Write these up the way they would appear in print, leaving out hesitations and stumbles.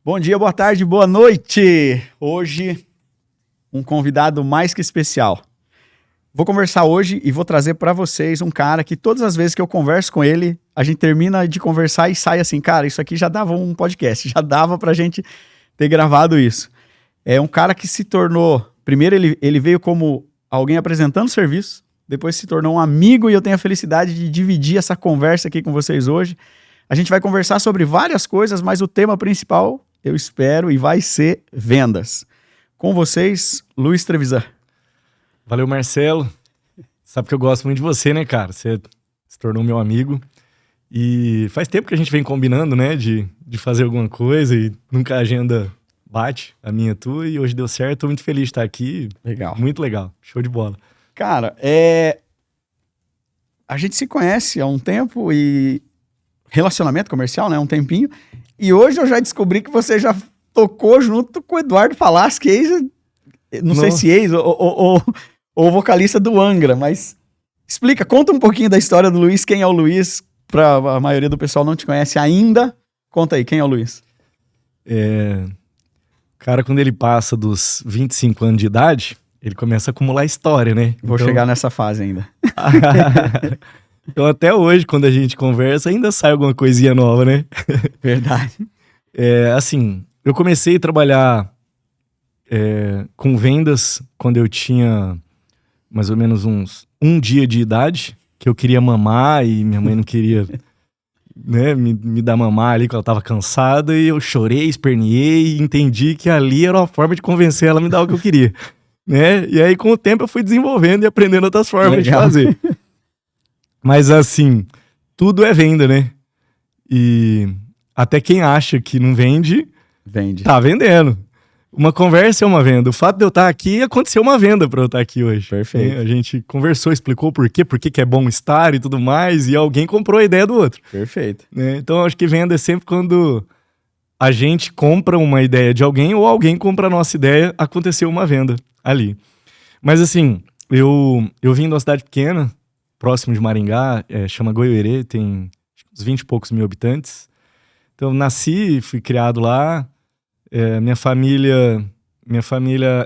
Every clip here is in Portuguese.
Bom dia, boa tarde, boa noite. Hoje, um convidado mais que especial. Vou conversar hoje e vou trazer para vocês um cara que todas as vezes que eu converso com ele, a gente termina de conversar e sai assim, cara, isso aqui já dava um podcast, já dava pra gente ter gravado isso. É um cara que se tornou, primeiro ele veio como alguém apresentando serviço, depois se tornou um amigo e eu tenho a felicidade de dividir essa conversa aqui com vocês hoje. A gente vai conversar sobre várias coisas, mas o tema principal, eu espero, e vai ser vendas. Com vocês, Luiz Trevisan. Valeu, Marcelo. Sabe que eu gosto muito de você, né, cara? Você se tornou meu amigo. E faz tempo que a gente vem combinando, né, de fazer alguma coisa e nunca a agenda bate, a minha e a tua, e hoje deu certo. Tô muito feliz de estar aqui. Legal. Muito legal. Show de bola. Cara, a gente se conhece há um tempo e relacionamento comercial, né, um tempinho, e hoje eu já descobri que você já tocou junto com o Eduardo Falaschi, não sei se ex ou vocalista do Angra, mas explica, conta um pouquinho da história do Luiz, quem é o Luiz, pra a maioria do pessoal não te conhece ainda, conta aí, quem é o Luiz? Cara, quando ele passa dos 25 anos de idade, ele começa a acumular história, né? Vou chegar nessa fase ainda. Então até hoje, quando a gente conversa, ainda sai alguma coisinha nova, né? Verdade. Assim, eu comecei a trabalhar com vendas quando eu tinha mais ou menos um dia de idade, que eu queria mamar e minha mãe não queria, né, me dar mamar ali, que ela tava cansada, e eu chorei, esperneei e entendi que ali era uma forma de convencer ela a me dar o que eu queria, né? E aí com o tempo eu fui desenvolvendo e aprendendo outras formas de fazer. Mas assim, tudo é venda, né? E até quem acha que não vende, tá vendendo. Uma conversa é uma venda. O fato de eu estar aqui, aconteceu uma venda para eu estar aqui hoje. Perfeito. A gente conversou, explicou por que é bom estar e tudo mais, e alguém comprou a ideia do outro. Perfeito. Né? Então, acho que venda é sempre quando a gente compra uma ideia de alguém ou alguém compra a nossa ideia, aconteceu uma venda ali. Mas assim, eu vim de uma cidade pequena, próximo de Maringá, chama Goiôerê, tem uns 20 e poucos mil habitantes. Então, nasci, fui criado lá. Minha família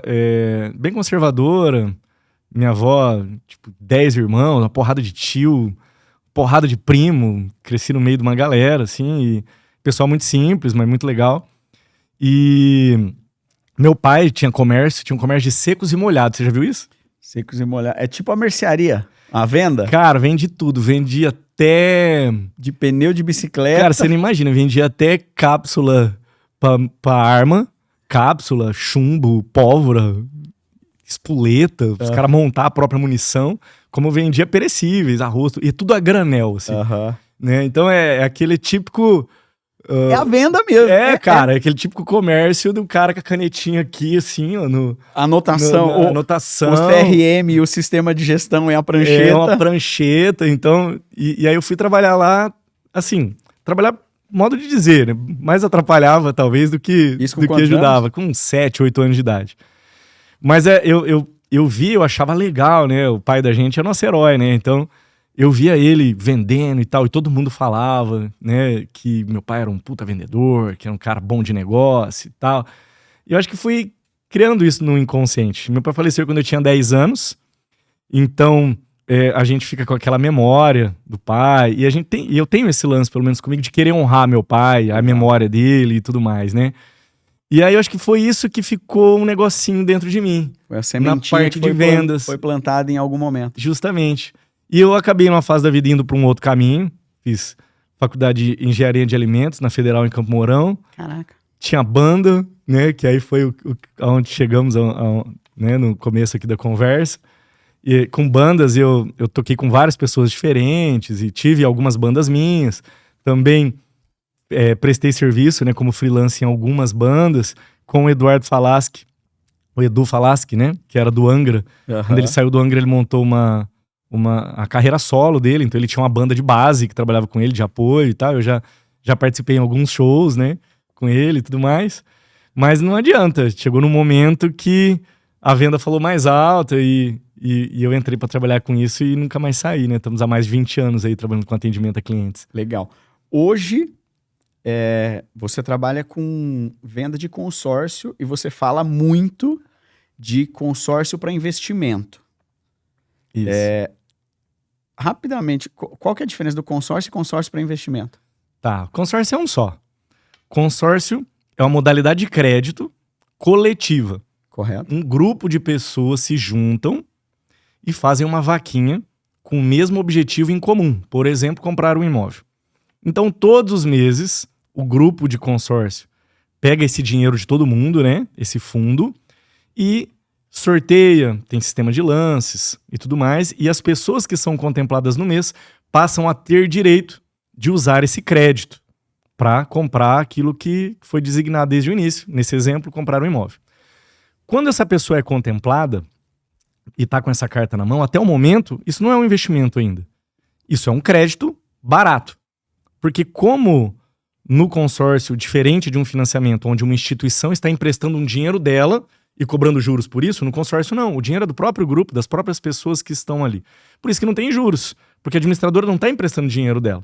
é bem conservadora. Minha avó, 10 irmãos, uma porrada de tio, porrada de primo. Cresci no meio de uma galera, assim. E pessoal muito simples, mas muito legal. E meu pai tinha um comércio de secos e molhados. Você já viu isso? Secos e molhados. É tipo a mercearia. A venda? Cara, vende tudo. Vendia até... de pneu de bicicleta. Cara, você não imagina. Vendia até cápsula pra arma. Cápsula, chumbo, pólvora, espoleta. Os caras montar a própria munição. Como vendia perecíveis, arroz. E tudo a granel, assim. Né? Então é aquele típico... é a venda mesmo. Cara, é aquele típico comércio do cara com a canetinha aqui, assim, ó. Anotação. Anotação. O CRM e o sistema de gestão é a prancheta. É uma prancheta, então... E aí eu fui trabalhar lá, assim... Trabalhar, modo de dizer, né? Mais atrapalhava, talvez, do que ajudava. Com 7, 8 anos de idade. Mas eu vi, eu achava legal, né? O pai da gente é nosso herói, né? Então... eu via ele vendendo e tal, e todo mundo falava, né, que meu pai era um puta vendedor, que era um cara bom de negócio e tal. E eu acho que fui criando isso no inconsciente. Meu pai faleceu quando eu tinha 10 anos, então a gente fica com aquela memória do pai, e eu tenho esse lance, pelo menos comigo, de querer honrar meu pai, a memória dele e tudo mais, né? E aí eu acho que foi isso que ficou um negocinho dentro de mim. Foi a sementinha na parte de vendas. Foi plantada em algum momento. Justamente. E eu acabei numa fase da vida indo para um outro caminho. Fiz faculdade de engenharia de alimentos na Federal em Campo Mourão. Caraca. Tinha banda, né? Que aí foi aonde chegamos né, no começo aqui da conversa. E com bandas eu toquei com várias pessoas diferentes e tive algumas bandas minhas. Também prestei serviço, né, como freelance em algumas bandas com o Eduardo Falaschi. O Edu Falaschi, né? Que era do Angra. Quando ele saiu do Angra, ele montou a carreira solo dele, então ele tinha uma banda de base que trabalhava com ele, de apoio e tal. Eu já participei em alguns shows, né, com ele e tudo mais. Mas não adianta, chegou num momento que a venda falou mais alta e eu entrei para trabalhar com isso e nunca mais saí, né? Estamos há mais de 20 anos aí trabalhando com atendimento a clientes. Legal. Hoje, você trabalha com venda de consórcio e você fala muito de consórcio para investimento. Isso. Rapidamente, qual que é a diferença do consórcio e consórcio para investimento? Tá, consórcio é um só. Consórcio é uma modalidade de crédito coletiva. Correto. Um grupo de pessoas se juntam e fazem uma vaquinha com o mesmo objetivo em comum. Por exemplo, comprar um imóvel. Então, todos os meses, o grupo de consórcio pega esse dinheiro de todo mundo, né? Esse fundo, e sorteia, tem sistema de lances e tudo mais, e as pessoas que são contempladas no mês passam a ter direito de usar esse crédito para comprar aquilo que foi designado desde o início. Nesse exemplo, comprar um imóvel. Quando essa pessoa é contemplada e está com essa carta na mão, até o momento, isso não é um investimento ainda. Isso é um crédito barato. Porque como no consórcio, diferente de um financiamento onde uma instituição está emprestando um dinheiro dela e cobrando juros por isso, no consórcio não. O dinheiro é do próprio grupo, das próprias pessoas que estão ali. Por isso que não tem juros, porque a administradora não está emprestando dinheiro dela.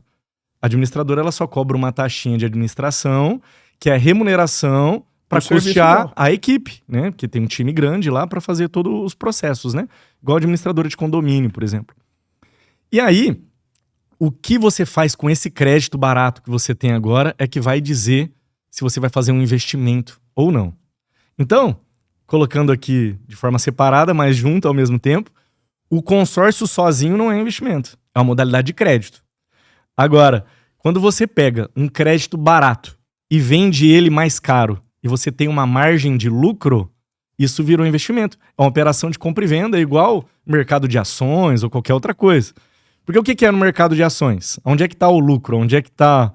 A administradora ela só cobra uma taxinha de administração, que é a remuneração para custear a equipe, né? Porque tem um time grande lá para fazer todos os processos, né? Igual a administradora de condomínio, por exemplo. E aí, o que você faz com esse crédito barato que você tem agora é que vai dizer se você vai fazer um investimento ou não. Então, colocando aqui de forma separada, mas junto ao mesmo tempo, o consórcio sozinho não é investimento. É uma modalidade de crédito. Agora, quando você pega um crédito barato e vende ele mais caro e você tem uma margem de lucro, isso vira um investimento. É uma operação de compra e venda igual mercado de ações ou qualquer outra coisa. Porque o que é no mercado de ações? Onde é que está o lucro? Onde é que está...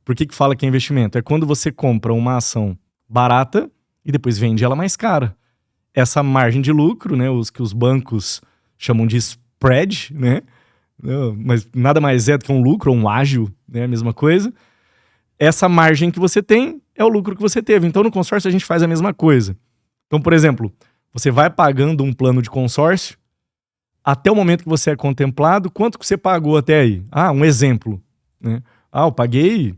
Por que fala que é investimento? É quando você compra uma ação barata e depois vende ela mais cara. Essa margem de lucro, né, os que os bancos chamam de spread, né? Mas nada mais é do que um lucro, ou um ágio, né? A mesma coisa. Essa margem que você tem é o lucro que você teve. Então, no consórcio, a gente faz a mesma coisa. Então, por exemplo, você vai pagando um plano de consórcio, até o momento que você é contemplado, quanto que você pagou até aí? Um exemplo, né? Eu paguei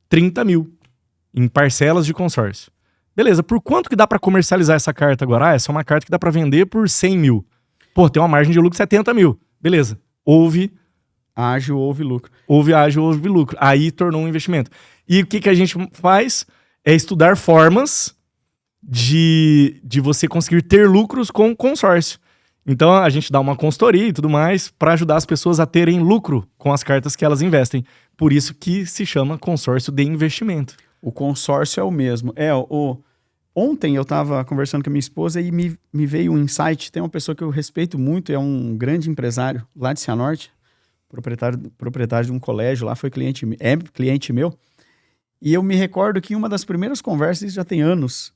30 mil em parcelas de consórcio. Beleza, por quanto que dá para comercializar essa carta agora? Essa é uma carta que dá para vender por 100 mil. Pô, tem uma margem de lucro de 70 mil. Beleza. Houve ágio, houve lucro. Houve ágio, houve lucro. Aí tornou um investimento. E o que a gente faz? É estudar formas de você conseguir ter lucros com consórcio. Então a gente dá uma consultoria e tudo mais para ajudar as pessoas a terem lucro com as cartas que elas investem. Por isso que se chama consórcio de investimento. O consórcio é o mesmo. Ontem eu estava conversando com a minha esposa e me veio um insight. Tem uma pessoa que eu respeito muito, é um grande empresário lá de Cianorte, proprietário de um colégio lá, é cliente meu. E eu me recordo que em uma das primeiras conversas, isso já tem anos,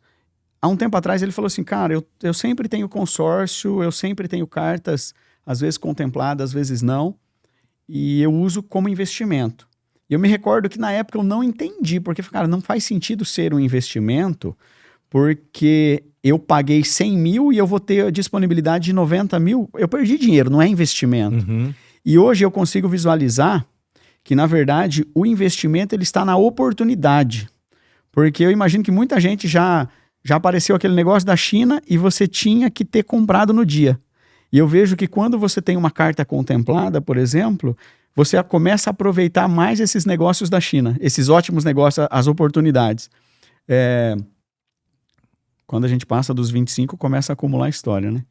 há um tempo atrás ele falou assim, cara, eu sempre tenho consórcio, eu sempre tenho cartas, às vezes contempladas, às vezes não, e eu uso como investimento. E eu me recordo que na época eu não entendi, porque, cara, não faz sentido ser um investimento, porque eu paguei 100 mil e eu vou ter a disponibilidade de 90 mil. Eu perdi dinheiro, não é investimento. Uhum. E hoje eu consigo visualizar que, na verdade, o investimento ele está na oportunidade. Porque eu imagino que muita gente já apareceu aquele negócio da China e você tinha que ter comprado no dia. E eu vejo que quando você tem uma carta contemplada, por exemplo, você começa a aproveitar mais esses negócios da China, esses ótimos negócios, as oportunidades. Quando a gente passa dos 25, começa a acumular história, né?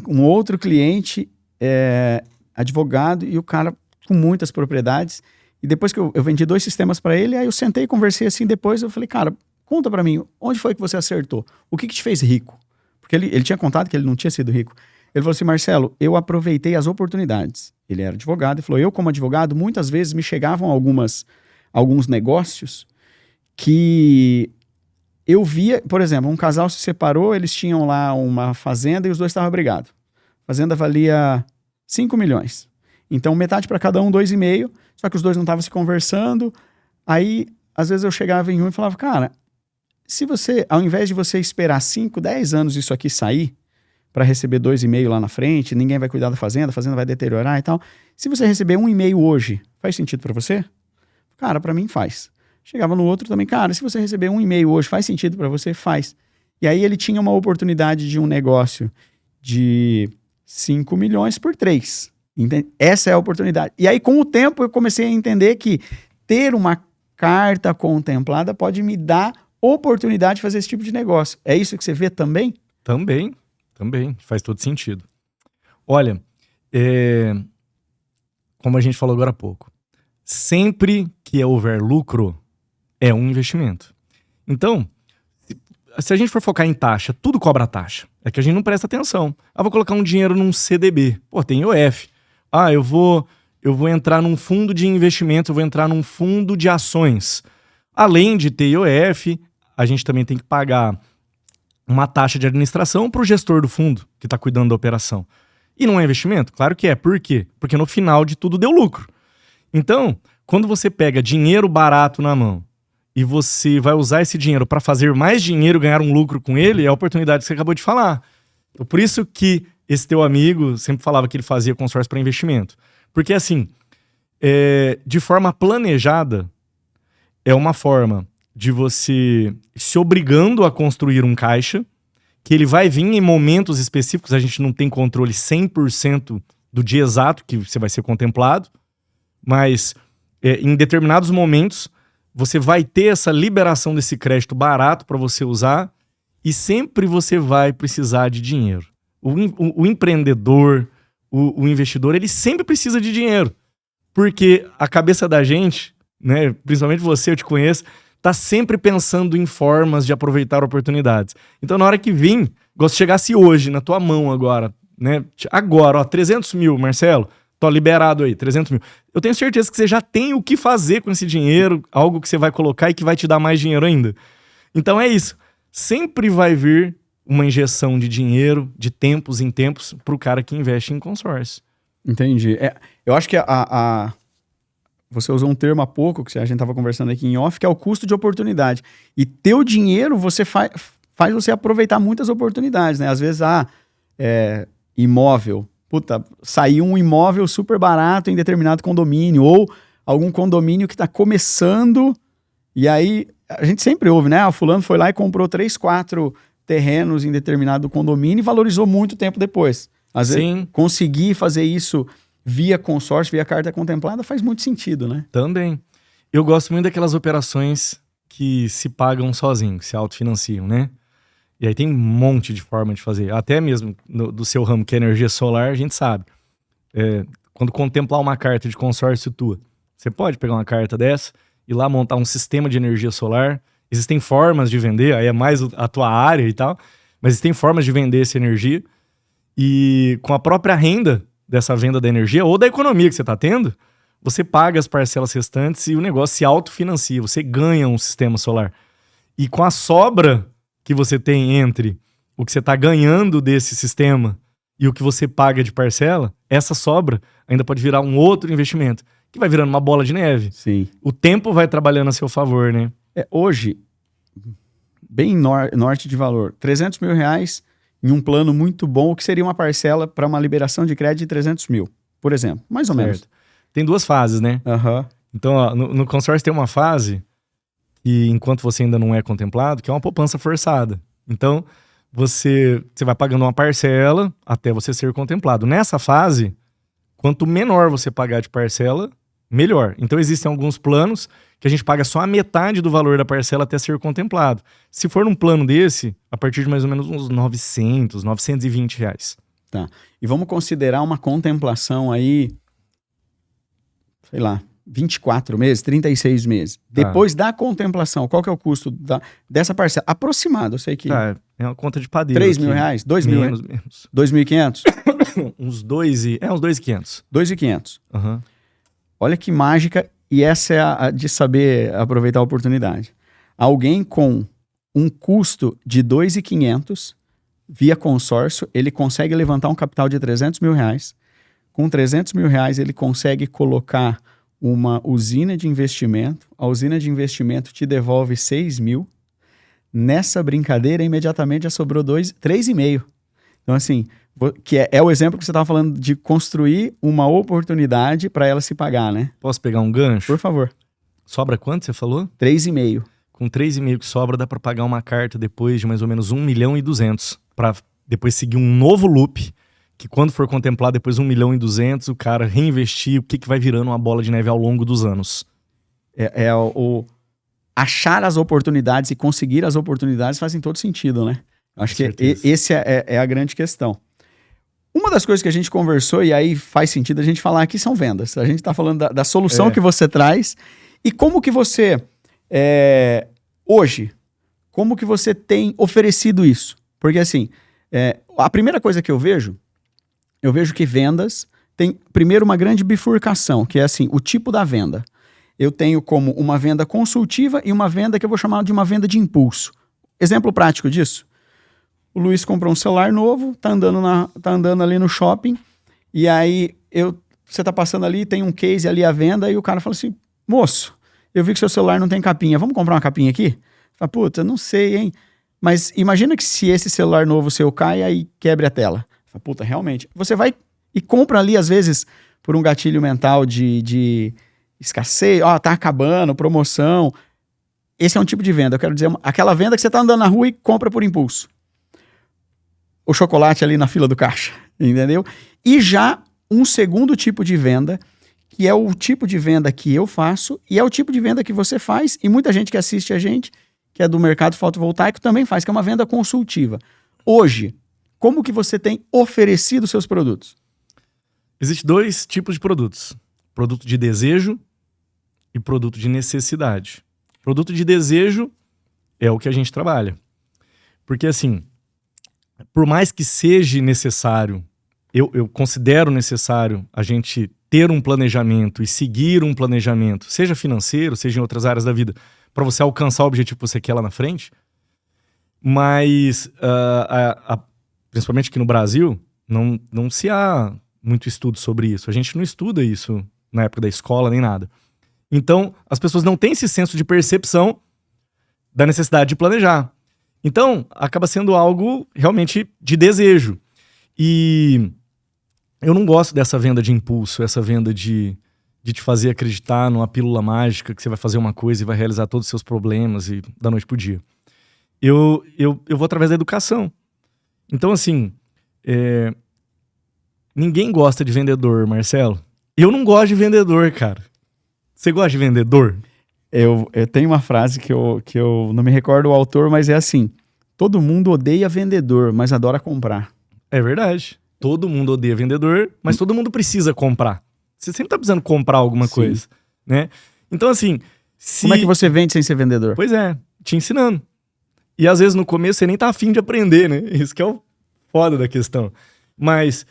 Um outro cliente, advogado, e o cara com muitas propriedades. E depois que eu vendi 2 sistemas para ele, aí eu sentei e conversei assim depois, eu falei, cara, conta para mim, onde foi que você acertou? O que te fez rico? Porque ele tinha contado que ele não tinha sido rico. Ele falou assim, Marcelo, eu aproveitei as oportunidades. Ele era advogado e falou, eu como advogado, muitas vezes me chegavam alguns negócios que eu via, por exemplo, um casal se separou, eles tinham lá uma fazenda e os 2 estavam brigados. A fazenda valia 5 milhões. Então, metade para cada um, 2,5, só que os 2 não estavam se conversando. Aí, às vezes eu chegava em um e falava, cara, se você, ao invés de você esperar 5, 10 anos isso aqui sair, para receber 2,5 lá na frente, ninguém vai cuidar da fazenda, a fazenda vai deteriorar e tal. Se você receber 1,5 hoje, faz sentido para você? Cara, para mim faz. chegava no outro também, cara, se você receber 1,5 hoje, faz sentido para você? Faz. E aí ele tinha uma oportunidade de um negócio de 5 milhões por 3. Entende? Essa é a oportunidade. E aí, com o tempo, eu comecei a entender que ter uma carta contemplada pode me dar oportunidade de fazer esse tipo de negócio. É isso que você vê também? Também. Faz todo sentido. Olha, como a gente falou agora há pouco, sempre que houver lucro, é um investimento. Então, se a gente for focar em taxa, tudo cobra taxa. É que a gente não presta atenção. Vou colocar um dinheiro num CDB. Pô, tem IOF. Eu vou entrar num fundo de investimento, eu vou entrar num fundo de ações. Além de ter IOF, a gente também tem que pagar uma taxa de administração para o gestor do fundo que está cuidando da operação. E não é investimento? Claro que é. Por quê? Porque no final de tudo deu lucro. Então, quando você pega dinheiro barato na mão e você vai usar esse dinheiro para fazer mais dinheiro, ganhar um lucro com ele, é a oportunidade que você acabou de falar. Então, por isso que esse teu amigo sempre falava que ele fazia consórcio para investimento. Porque assim, de forma planejada, é uma forma de você se obrigando a construir um caixa, que ele vai vir em momentos específicos, a gente não tem controle 100% do dia exato que você vai ser contemplado, mas em determinados momentos você vai ter essa liberação desse crédito barato para você usar e sempre você vai precisar de dinheiro. O empreendedor, o investidor, ele sempre precisa de dinheiro, porque a cabeça da gente, né, principalmente você, eu te conheço, tá sempre pensando em formas de aproveitar oportunidades. Então, na hora que vir, se chegasse hoje na tua mão agora, né? Agora, 300 mil, Marcelo, tô liberado aí, 300 mil. Eu tenho certeza que você já tem o que fazer com esse dinheiro, algo que você vai colocar e que vai te dar mais dinheiro ainda. Então é isso. Sempre vai vir uma injeção de dinheiro, de tempos em tempos, pro cara que investe em consórcio. Entendi. Eu acho que você usou um termo há pouco, que a gente estava conversando aqui em off, que é o custo de oportunidade. E teu dinheiro faz você aproveitar muitas oportunidades, né? Às vezes, imóvel. Puta, saiu um imóvel super barato em determinado condomínio, ou algum condomínio que está começando, e aí a gente sempre ouve, né? O fulano foi lá e comprou 3, 4 terrenos em determinado condomínio e valorizou muito tempo depois. Às vezes, conseguir fazer isso via consórcio, via carta contemplada, faz muito sentido, né? Também. Eu gosto muito daquelas operações que se pagam sozinhos, que se autofinanciam, né? E aí tem um monte de forma de fazer. Até mesmo do seu ramo, que é energia solar, a gente sabe. Quando contemplar uma carta de consórcio tua, você pode pegar uma carta dessa e lá montar um sistema de energia solar. Existem formas de vender, aí é mais a tua área e tal, mas existem formas de vender essa energia. E com a própria renda dessa venda da energia ou da economia que você está tendo, você paga as parcelas restantes e o negócio se autofinancia, você ganha um sistema solar. E com a sobra que você tem entre o que você está ganhando desse sistema e o que você paga de parcela, essa sobra ainda pode virar um outro investimento, que vai virando uma bola de neve. Sim. O tempo vai trabalhando a seu favor, né? Hoje, bem norte de valor, 300 mil reais em um plano muito bom, o que seria uma parcela para uma liberação de crédito de 300 mil, por exemplo, mais ou menos. Tem 2 fases, né? Uhum. Então, no consórcio tem uma fase que, enquanto você ainda não é contemplado, que é uma poupança forçada. Então, você vai pagando uma parcela até você ser contemplado. Nessa fase, quanto menor você pagar de parcela, melhor. Então, existem alguns planos que a gente paga só a metade do valor da parcela até ser contemplado. Se for num plano desse, a partir de mais ou menos uns 900, 920 reais. Tá. E vamos considerar uma contemplação aí, sei lá, 24 meses, 36 meses. Depois da contemplação, qual que é o custo dessa parcela? Aproximado, eu sei que... É uma conta de padeiro. 3 mil reais? 2 mil? Menos. 2.500? uns 2.500. 2.500. Uhum. Olha que mágica, e essa é a de saber aproveitar a oportunidade. Alguém com um custo de 2.500 via consórcio, ele consegue levantar um capital de 300 mil reais. Com 300 mil reais, ele consegue colocar uma usina de investimento. A usina de investimento te devolve 6 mil. Nessa brincadeira, imediatamente já sobrou 3,5. Então, assim, que é o exemplo que você estava falando de construir uma oportunidade para ela se pagar, né? Posso pegar um gancho? Por favor. Sobra quanto você falou? 3,5. Com 3,5 que sobra, dá para pagar uma carta depois de mais ou menos 1.200.000, para depois seguir um novo loop, que quando for contemplado depois 1.200.000, o cara reinvestir, o que vai virando uma bola de neve ao longo dos anos. Achar as oportunidades e conseguir as oportunidades fazem todo sentido, né? Acho que esse é a grande questão. Uma das coisas que a gente conversou, e aí faz sentido a gente falar aqui, são vendas. A gente está falando da solução que você traz e como que você... hoje, como que você tem oferecido isso? Porque assim, a primeira coisa que eu vejo que vendas tem primeiro uma grande bifurcação, que é assim, o tipo da venda. Eu tenho como uma venda consultiva e uma venda que eu vou chamar de uma venda de impulso. Exemplo prático disso. O Luiz comprou um celular novo, tá andando ali no shopping, e aí você tá passando ali, tem um case ali à venda, e o cara fala assim, moço, eu vi que seu celular não tem capinha, vamos comprar uma capinha aqui? Fala, puta, não sei, hein? Mas imagina que se esse celular novo seu cai, aí quebre a tela. Fala, puta, realmente. Você vai e compra ali, às vezes, por um gatilho mental de escassez, tá acabando, promoção. Esse é um tipo de venda, eu quero dizer, aquela venda que você tá andando na rua e compra por impulso. O chocolate ali na fila do caixa, entendeu? E já um segundo tipo de venda, que é o tipo de venda que eu faço e é o tipo de venda que você faz, e muita gente que assiste a gente, que é do mercado fotovoltaico, também faz, que é uma venda consultiva. Hoje, como que você tem oferecido seus produtos? Existem 2 tipos de produtos. Produto de desejo e produto de necessidade. Produto de desejo é o que a gente trabalha. Porque assim, por mais que seja necessário, eu considero necessário a gente ter um planejamento e seguir um planejamento, seja financeiro, seja em outras áreas da vida, para você alcançar o objetivo que você quer lá na frente. Mas, principalmente aqui no Brasil, não se há muito estudo sobre isso. A gente não estuda isso na época da escola nem nada. Então, as pessoas não têm esse senso de percepção da necessidade de planejar. Então, acaba sendo algo realmente de desejo. E eu não gosto dessa venda de impulso, essa venda de te fazer acreditar numa pílula mágica que você vai fazer uma coisa e vai realizar todos os seus problemas e da noite pro dia. Eu vou através da educação. Então, assim, ninguém gosta de vendedor, Marcelo. Eu não gosto de vendedor, cara. Você gosta de vendedor? Eu tenho uma frase que eu não me recordo o autor, mas é assim: todo mundo odeia vendedor, mas adora comprar. É verdade. Todo mundo odeia vendedor, mas todo mundo precisa comprar. Você sempre tá precisando comprar alguma coisa, né? Então, assim... Como é que você vende sem ser vendedor? Pois é, te ensinando. E às vezes no começo você nem tá afim de aprender, né? Isso que é o foda da questão. Mas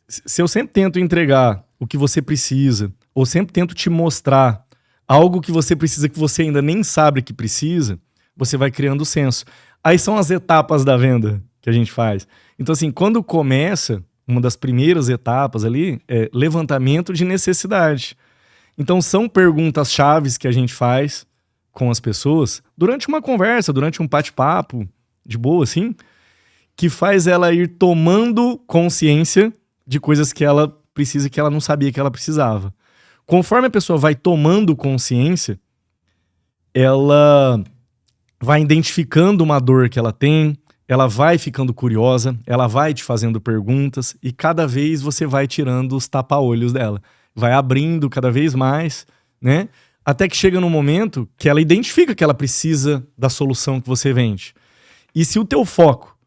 se eu sempre tento entregar o que você precisa, ou sempre tento te mostrar algo que você precisa que você ainda nem sabe que precisa, você vai criando o senso. Aí são as etapas da venda que a gente faz. Então, assim, quando começa, uma das primeiras etapas ali é levantamento de necessidade. Então, são perguntas chaves que a gente faz com as pessoas durante uma conversa, durante um bate-papo, de boa, assim, que faz ela ir tomando consciência de coisas que ela precisa e que ela não sabia que ela precisava. Conforme a pessoa vai tomando consciência, ela vai identificando uma dor que ela tem, ela vai ficando curiosa, ela vai te fazendo perguntas e cada vez você vai tirando os tapa-olhos dela. Vai abrindo cada vez mais, né? Até que chega num momento que ela identifica que ela precisa da solução que você vende. E se o teu foco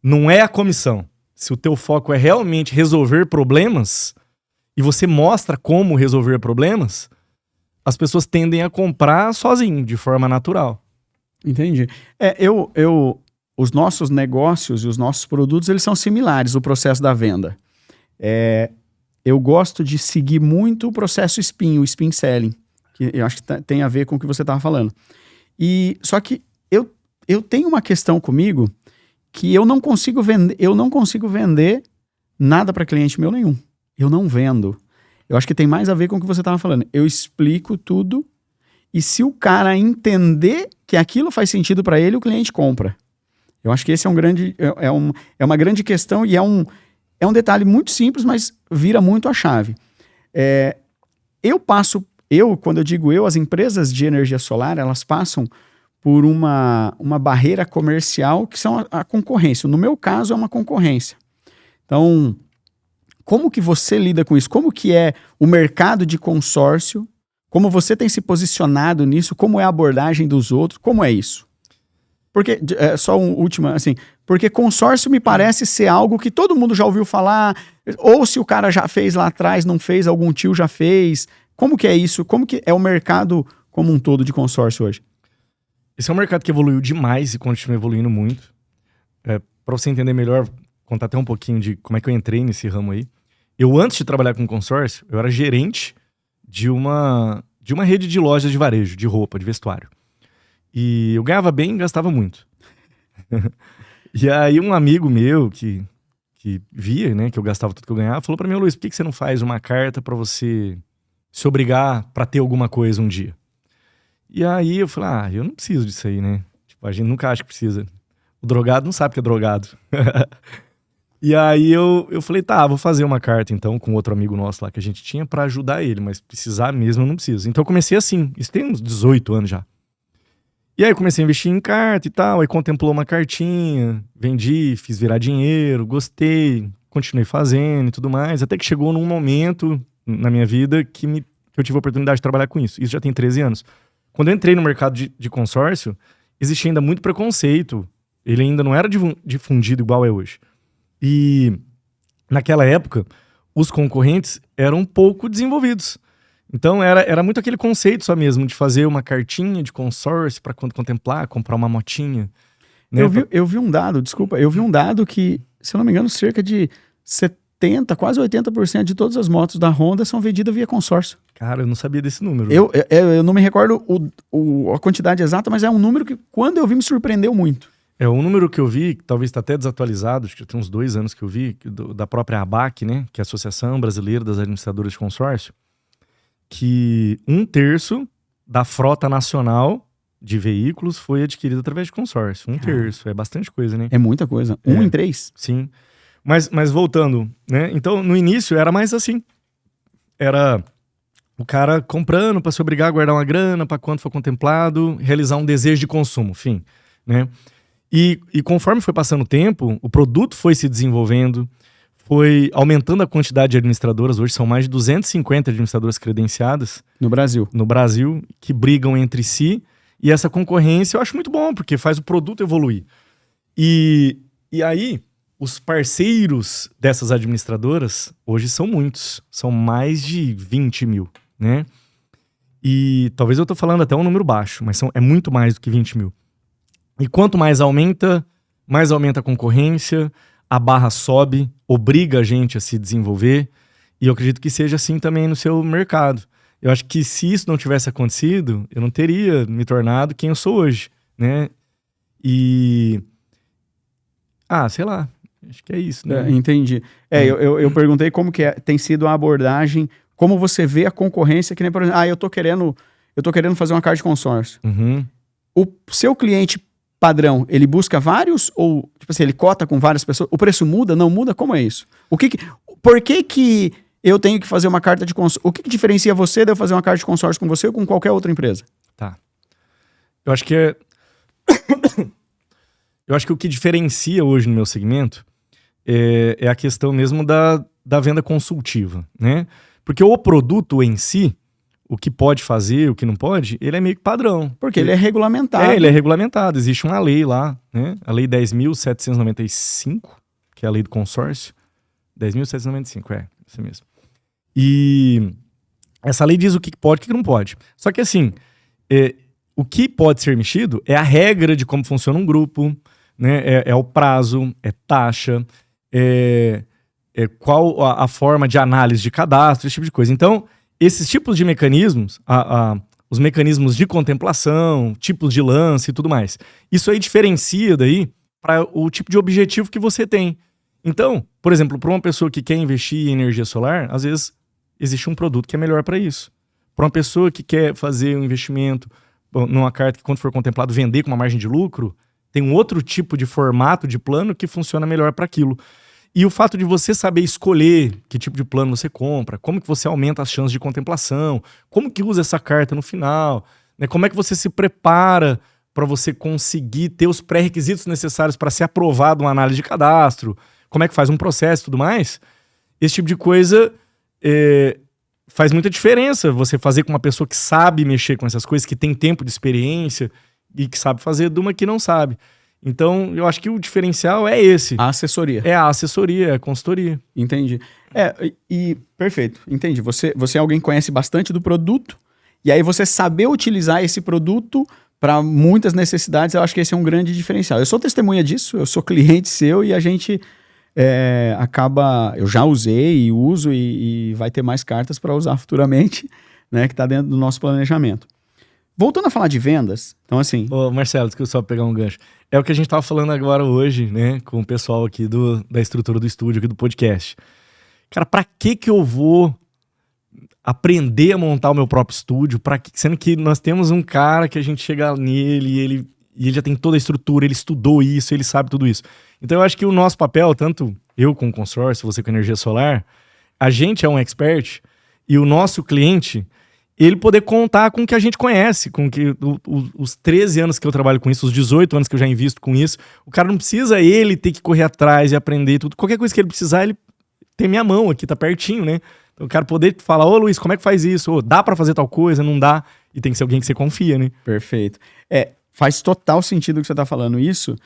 não é a comissão, se o teu foco é realmente resolver problemas, e você mostra como resolver problemas, as pessoas tendem a comprar sozinho, de forma natural. Entendi. Os nossos negócios e os nossos produtos, eles são similares, o processo da venda. Eu gosto de seguir muito o processo SPIN, o SPIN Selling, que eu acho que tem a ver com o que você estava falando. Só que eu tenho uma questão comigo que eu não consigo vender nada para cliente meu nenhum. Eu não vendo. Eu acho que tem mais a ver com o que você estava falando. Eu explico tudo e se o cara entender que aquilo faz sentido para ele, o cliente compra. Eu acho que esse é uma grande questão e é um detalhe muito simples, mas vira muito a chave. Eu passo quando eu digo as empresas de energia solar, elas passam por uma barreira comercial que são a concorrência. No meu caso, é uma concorrência. Então, como que você lida com isso? Como que é o mercado de consórcio? Como você tem se posicionado nisso? Como é a abordagem dos outros? Como é isso? Porque, só uma última, assim, porque consórcio me parece ser algo que todo mundo já ouviu falar, ou se o cara já fez lá atrás, não fez, algum tio já fez. Como que é isso? Como que é o mercado como um todo de consórcio hoje? Esse é um mercado que evoluiu demais e continua evoluindo muito. Para você entender melhor, contar até um pouquinho de como é que eu entrei nesse ramo aí. Eu, antes de trabalhar com consórcio, eu era gerente de uma rede de lojas de varejo, de roupa, de vestuário. E eu ganhava bem e gastava muito. E aí um amigo meu que via, né, que eu gastava tudo que eu ganhava, falou pra mim: Luiz, por que você não faz uma carta pra você se obrigar pra ter alguma coisa um dia? E aí eu falei: eu não preciso disso aí, né? Tipo, a gente nunca acha que precisa. O drogado não sabe que é drogado. E aí eu falei: tá, vou fazer uma carta então com outro amigo nosso lá que a gente tinha pra ajudar ele, mas precisar mesmo eu não preciso. Então eu comecei assim, isso tem uns 18 anos já. E aí eu comecei a investir em carta e tal, aí contemplou uma cartinha, vendi, fiz virar dinheiro, gostei, continuei fazendo e tudo mais, até que chegou num momento na minha vida que eu tive a oportunidade de trabalhar com isso. Isso já tem 13 anos. Quando eu entrei no mercado de consórcio, existia ainda muito preconceito, ele ainda não era difundido igual é hoje. E naquela época, os concorrentes eram pouco desenvolvidos. Então era muito aquele conceito só mesmo, de fazer uma cartinha de consórcio para quando contemplar, comprar uma motinha. Né? Eu vi um dado, desculpa, eu vi um dado que, se eu não me engano, cerca de 70%, quase 80% de todas as motos da Honda são vendidas via consórcio. Cara, eu não sabia desse número. Eu não me recordo a quantidade exata, mas é um número que, quando eu vi, me surpreendeu muito. Um número que eu vi, que talvez está até desatualizado, acho que já tem uns 2 anos que eu vi, da própria ABAC, né, que é a Associação Brasileira das Administradoras de Consórcio, que 1/3 da frota nacional de veículos foi adquirida através de consórcio. 1/3, é bastante coisa, né? É muita coisa. 1 em 3. Sim. Mas voltando, né? Então, no início era mais assim. Era o cara comprando para se obrigar a guardar uma grana para quando for contemplado, realizar um desejo de consumo, fim, né? E conforme foi passando o tempo, o produto foi se desenvolvendo, foi aumentando a quantidade de administradoras. Hoje são mais de 250 administradoras credenciadas. No Brasil, que brigam entre si. E essa concorrência eu acho muito bom, porque faz o produto evoluir. E aí, os parceiros dessas administradoras, hoje são muitos. São mais de 20 mil, né? E talvez eu tô falando até um número baixo, mas é muito mais do que 20 mil. E quanto mais aumenta a concorrência, a barra sobe, obriga a gente a se desenvolver. E eu acredito que seja assim também no seu mercado. Eu acho que se isso não tivesse acontecido, eu não teria me tornado quem eu sou hoje, né? E... sei lá. Acho que é isso, né? Entendi. Eu perguntei como que tem sido a abordagem, como você vê a concorrência, que nem, por exemplo, eu tô querendo fazer uma carta de consórcio. Uhum. O seu cliente padrão, ele busca vários, ou, tipo assim, ele cota com várias pessoas? O preço muda? Não muda? Como é isso? Por que eu tenho que fazer uma carta de consórcio? O que diferencia você de eu fazer uma carta de consórcio com você ou com qualquer outra empresa? Tá. Eu acho que eu acho que o que diferencia hoje no meu segmento é a questão mesmo da venda consultiva, né? Porque o produto em si, o que pode fazer, o que não pode, ele é meio que padrão. Porque ele é regulamentado. Ele é regulamentado. Existe uma lei lá, né? A Lei 10.795, que é a lei do consórcio. 10.795, isso mesmo. E essa lei diz o que pode e o que não pode. Só que assim, o que pode ser mexido é a regra de como funciona um grupo, né? É o prazo, é taxa, qual a forma de análise de cadastro, esse tipo de coisa. Então, esses tipos de mecanismos, os mecanismos de contemplação, tipos de lance e tudo mais, isso aí diferencia daí para o tipo de objetivo que você tem. Então, por exemplo, para uma pessoa que quer investir em energia solar, às vezes existe um produto que é melhor para isso. Para uma pessoa que quer fazer um investimento numa carta que, quando for contemplado, vender com uma margem de lucro, tem um outro tipo de formato de plano que funciona melhor para aquilo. E o fato de você saber escolher que tipo de plano você compra, como que você aumenta as chances de contemplação, como que usa essa carta no final, né? Como é que você se prepara para você conseguir ter os pré-requisitos necessários para ser aprovado uma análise de cadastro, como é que faz um processo e tudo mais. Esse tipo de coisa faz muita diferença você fazer com uma pessoa que sabe mexer com essas coisas, que tem tempo de experiência e que sabe fazer de uma que não sabe. Então, eu acho que o diferencial é esse. A assessoria. É a assessoria, é a consultoria. Entendi. Perfeito, entendi. Você é alguém que conhece bastante do produto, e aí você saber utilizar esse produto para muitas necessidades, eu acho que esse é um grande diferencial. Eu sou testemunha disso, eu sou cliente seu e a gente eu já usei e uso e vai ter mais cartas para usar futuramente, né, que está dentro do nosso planejamento. Voltando a falar de vendas, então assim... Ô, Marcelo, desculpa só pegar um gancho. É o que a gente tava falando agora hoje, né, com o pessoal aqui da estrutura do estúdio, aqui do podcast. Cara, pra que eu vou aprender a montar o meu próprio estúdio? Sendo que nós temos um cara que a gente chega nele e ele já tem toda a estrutura, ele estudou isso, ele sabe tudo isso. Então eu acho que o nosso papel, tanto eu com o consórcio, você com a energia solar, a gente é um expert e o nosso cliente... ele poder contar com o que a gente conhece, com que os 13 anos que eu trabalho com isso, os 18 anos que eu já invisto com isso, o cara não precisa ele ter que correr atrás e aprender tudo. Qualquer coisa que ele precisar, ele tem minha mão aqui, tá pertinho, né? Então o cara poder falar, ô Luiz, como é que faz isso? Ô, dá pra fazer tal coisa? Não dá. E tem que ser alguém que você confia, né? Perfeito. Faz total sentido o que você tá falando. Isso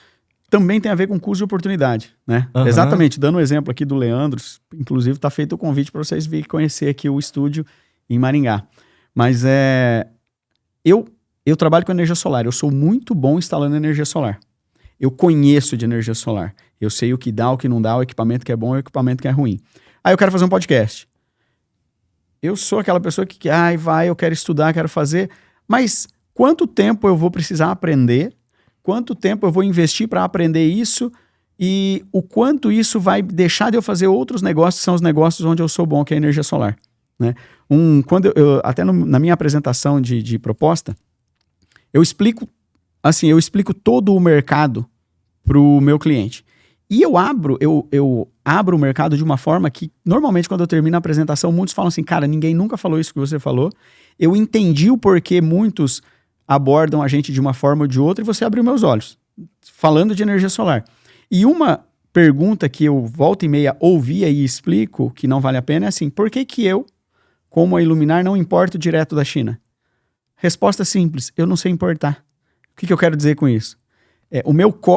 também tem a ver com custo de oportunidade, né? Uhum. Exatamente. Dando um exemplo aqui do Leandro, inclusive tá feito o convite para vocês virem conhecer aqui o estúdio em Maringá. Mas eu trabalho com energia solar, eu sou muito bom instalando energia solar. Eu conheço de energia solar. Eu sei o que dá, o que não dá, o equipamento que é bom e o equipamento que é ruim. Aí eu quero fazer um podcast. Eu sou aquela pessoa que, eu quero estudar, quero fazer, mas quanto tempo eu vou precisar aprender? Quanto tempo eu vou investir para aprender isso? E o quanto isso vai deixar de eu fazer outros negócios, que são os negócios onde eu sou bom, que é a energia solar. Né? Até na minha apresentação de proposta, eu explico todo o mercado para o meu cliente. E eu abro o mercado de uma forma que, normalmente, quando eu termino a apresentação, muitos falam assim, cara, ninguém nunca falou isso que você falou. Eu entendi o porquê muitos abordam a gente de uma forma ou de outra e você abriu meus olhos, falando de energia solar. E uma pergunta que eu volta e meia ouvia e explico que não vale a pena é assim, por que eu, como a Iluminar, não importo direto da China? Resposta simples, eu não sei importar. O que eu quero dizer com isso?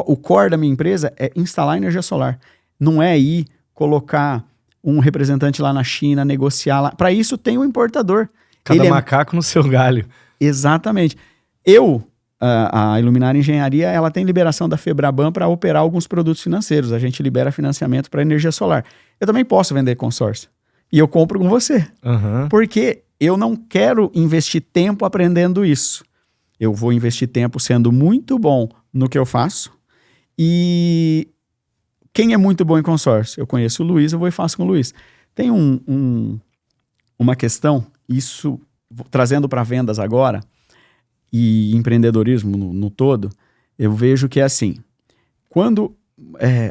O core da minha empresa é instalar energia solar. Não é ir colocar um representante lá na China, negociar lá. Para isso tem um importador. Cada macaco no seu galho. Exatamente. A Iluminar Engenharia, ela tem liberação da Febraban para operar alguns produtos financeiros. A gente libera financiamento para energia solar. Eu também posso vender consórcio. E eu compro com você. Uhum. Porque eu não quero investir tempo aprendendo isso. Eu vou investir tempo sendo muito bom no que eu faço. E quem é muito bom em consórcio? Eu conheço o Luiz, eu vou e faço com o Luiz. Tem uma questão, isso trazendo para vendas agora, e empreendedorismo no todo, eu vejo que é assim, quando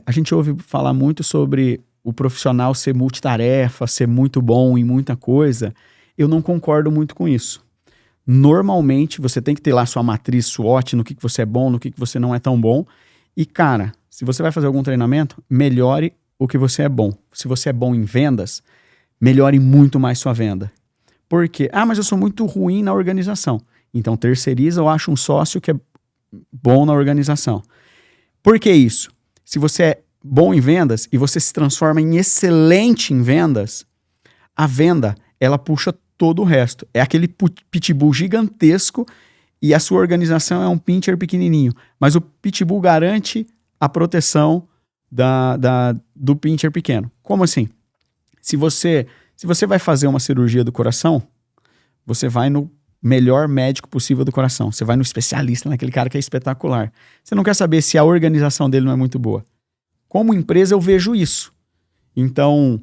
a gente ouve falar muito sobre o profissional ser multitarefa, ser muito bom em muita coisa, eu não concordo muito com isso. Normalmente, você tem que ter lá sua matriz SWOT, no que você é bom, no que você não é tão bom. E, cara, se você vai fazer algum treinamento, melhore o que você é bom. Se você é bom em vendas, melhore muito mais sua venda. Por quê? Mas eu sou muito ruim na organização. Então, terceiriza ou acha um sócio que é bom na organização. Por que isso? Se você é bom em vendas e você se transforma em excelente em vendas, a venda, ela puxa todo o resto. É aquele pitbull gigantesco e a sua organização é um pincher pequenininho. Mas o pitbull garante a proteção do pincher pequeno. Como assim? Se você vai fazer uma cirurgia do coração, você vai no melhor médico possível do coração. Você vai no especialista, naquele cara que é espetacular. Você não quer saber se a organização dele não é muito boa. Como empresa, eu vejo isso. Então,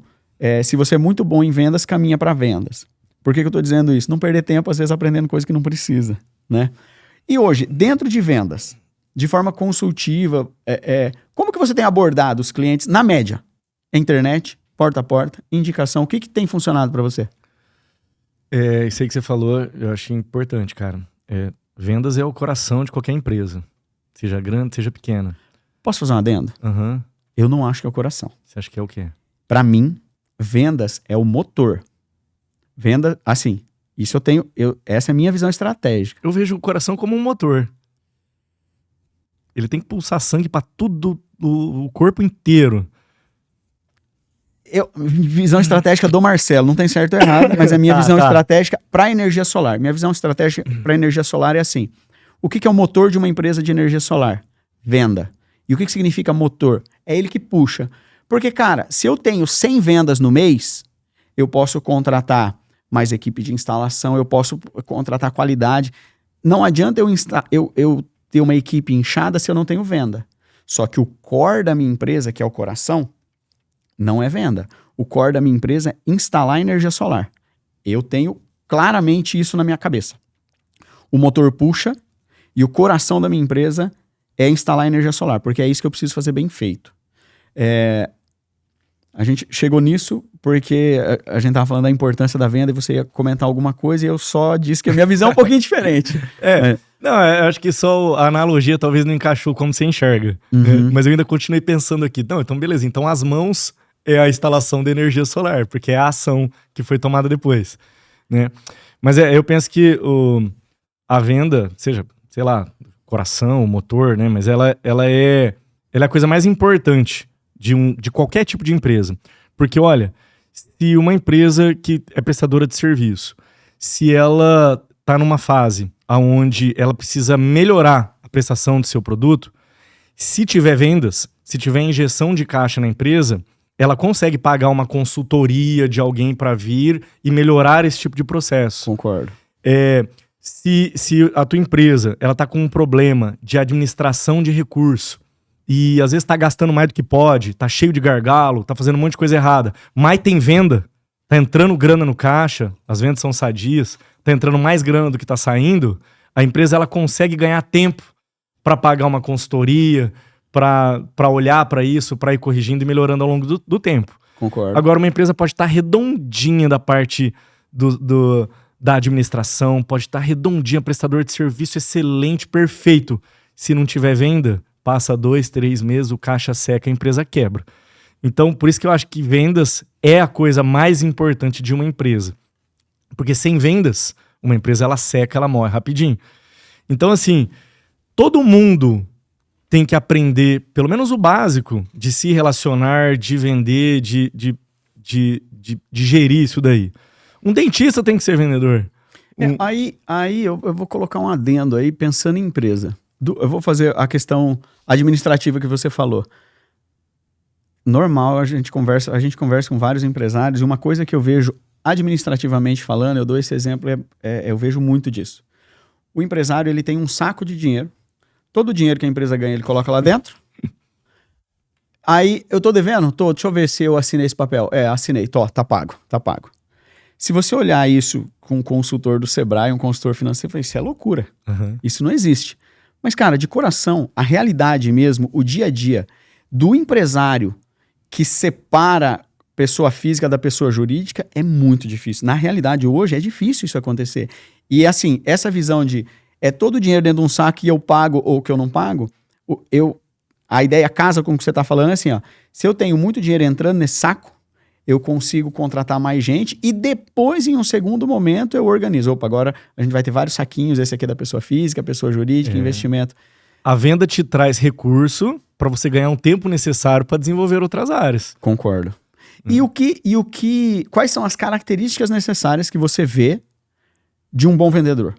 se você é muito bom em vendas, caminha para vendas. Por que eu estou dizendo isso? Não perder tempo, às vezes, aprendendo coisa que não precisa, né? E hoje, dentro de vendas, de forma consultiva, como que você tem abordado os clientes na média? internet, porta a porta, indicação. O que tem funcionado para você? Isso aí que você falou, eu achei importante, cara. Vendas é o coração de qualquer empresa. Seja grande, seja pequena. Posso fazer uma adenda? Uhum. Eu não acho que é o coração. Você acha que é o quê? Para mim, vendas é o motor. Venda, assim, isso essa é a minha visão estratégica. Eu vejo o coração como um motor. Ele tem que pulsar sangue para tudo, o corpo inteiro. Visão estratégica do Marcelo, não tem certo ou errado, mas a minha visão estratégica para energia solar. Minha visão estratégica para energia solar é assim. O que é o motor de uma empresa de energia solar? Venda. E o que significa motor? É ele que puxa. Porque, cara, se eu tenho 100 vendas no mês, eu posso contratar mais equipe de instalação, eu posso contratar qualidade. Não adianta eu ter uma equipe inchada se eu não tenho venda. Só que o core da minha empresa, que é o coração, não é venda. O core da minha empresa é instalar energia solar. Eu tenho claramente isso na minha cabeça. O motor puxa e o coração da minha empresa é instalar energia solar, porque é isso que eu preciso fazer bem feito. A gente chegou nisso porque a gente estava falando da importância da venda e você ia comentar alguma coisa e eu só disse que a minha visão é um pouquinho diferente. Não, eu acho que só a analogia talvez não encaixou como você enxerga. Uhum. Mas eu ainda continuei pensando aqui. Não, então beleza. Então as mãos é a instalação de energia solar, porque é a ação que foi tomada depois, né? Mas eu penso que a venda, seja, sei lá, coração, motor, né? Mas ela é a coisa mais importante de qualquer tipo de empresa. Porque, olha, se uma empresa que é prestadora de serviço, se ela está numa fase onde ela precisa melhorar a prestação do seu produto, se tiver vendas, se tiver injeção de caixa na empresa, ela consegue pagar uma consultoria de alguém para vir e melhorar esse tipo de processo. Concordo. Se a tua empresa ela tá com um problema de administração de recurso e às vezes tá gastando mais do que pode, tá cheio de gargalo, tá fazendo um monte de coisa errada, mas tem venda, tá entrando grana no caixa, as vendas são sadias, tá entrando mais grana do que tá saindo, a empresa ela consegue ganhar tempo para pagar uma consultoria, para olhar para isso, para ir corrigindo e melhorando ao longo do tempo. Concordo. Agora, uma empresa pode estar redondinha da parte da administração, pode estar redondinha, prestador de serviço excelente, perfeito. Se não tiver venda, passa 2, 3 meses, o caixa seca, a empresa quebra. Então, por isso que eu acho que vendas é a coisa mais importante de uma empresa. Porque sem vendas, uma empresa ela seca, ela morre rapidinho. Então, assim, todo mundo tem que aprender, pelo menos o básico, de se relacionar, de vender, de gerir isso daí. Um dentista tem que ser vendedor. Aí eu vou colocar um adendo aí, pensando em empresa. Eu vou fazer a questão administrativa que você falou. Normal, a gente conversa com vários empresários, e uma coisa que eu vejo administrativamente falando, eu dou esse exemplo, eu vejo muito disso. O empresário, ele tem um saco de dinheiro, todo o dinheiro que a empresa ganha, ele coloca lá dentro. Aí, eu tô devendo? Tô, deixa eu ver se eu assinei esse papel. Assinei, tá pago. Se você olhar isso com um consultor do Sebrae, um consultor financeiro, isso é loucura. Uhum. Isso não existe. Mas, cara, de coração, a realidade mesmo, o dia a dia do empresário que separa pessoa física da pessoa jurídica é muito difícil. Na realidade, hoje, é difícil isso acontecer. E, assim, essa visão de todo o dinheiro dentro de um saco e eu pago ou que eu não pago, a ideia casa com o que você está falando é assim, ó, se eu tenho muito dinheiro entrando nesse saco, eu consigo contratar mais gente e depois, em um segundo momento, eu organizo. Opa, agora a gente vai ter vários saquinhos, esse aqui é da pessoa física, pessoa jurídica, investimento. A venda te traz recurso para você ganhar um tempo necessário para desenvolver outras áreas. Concordo. Quais são as características necessárias que você vê de um bom vendedor?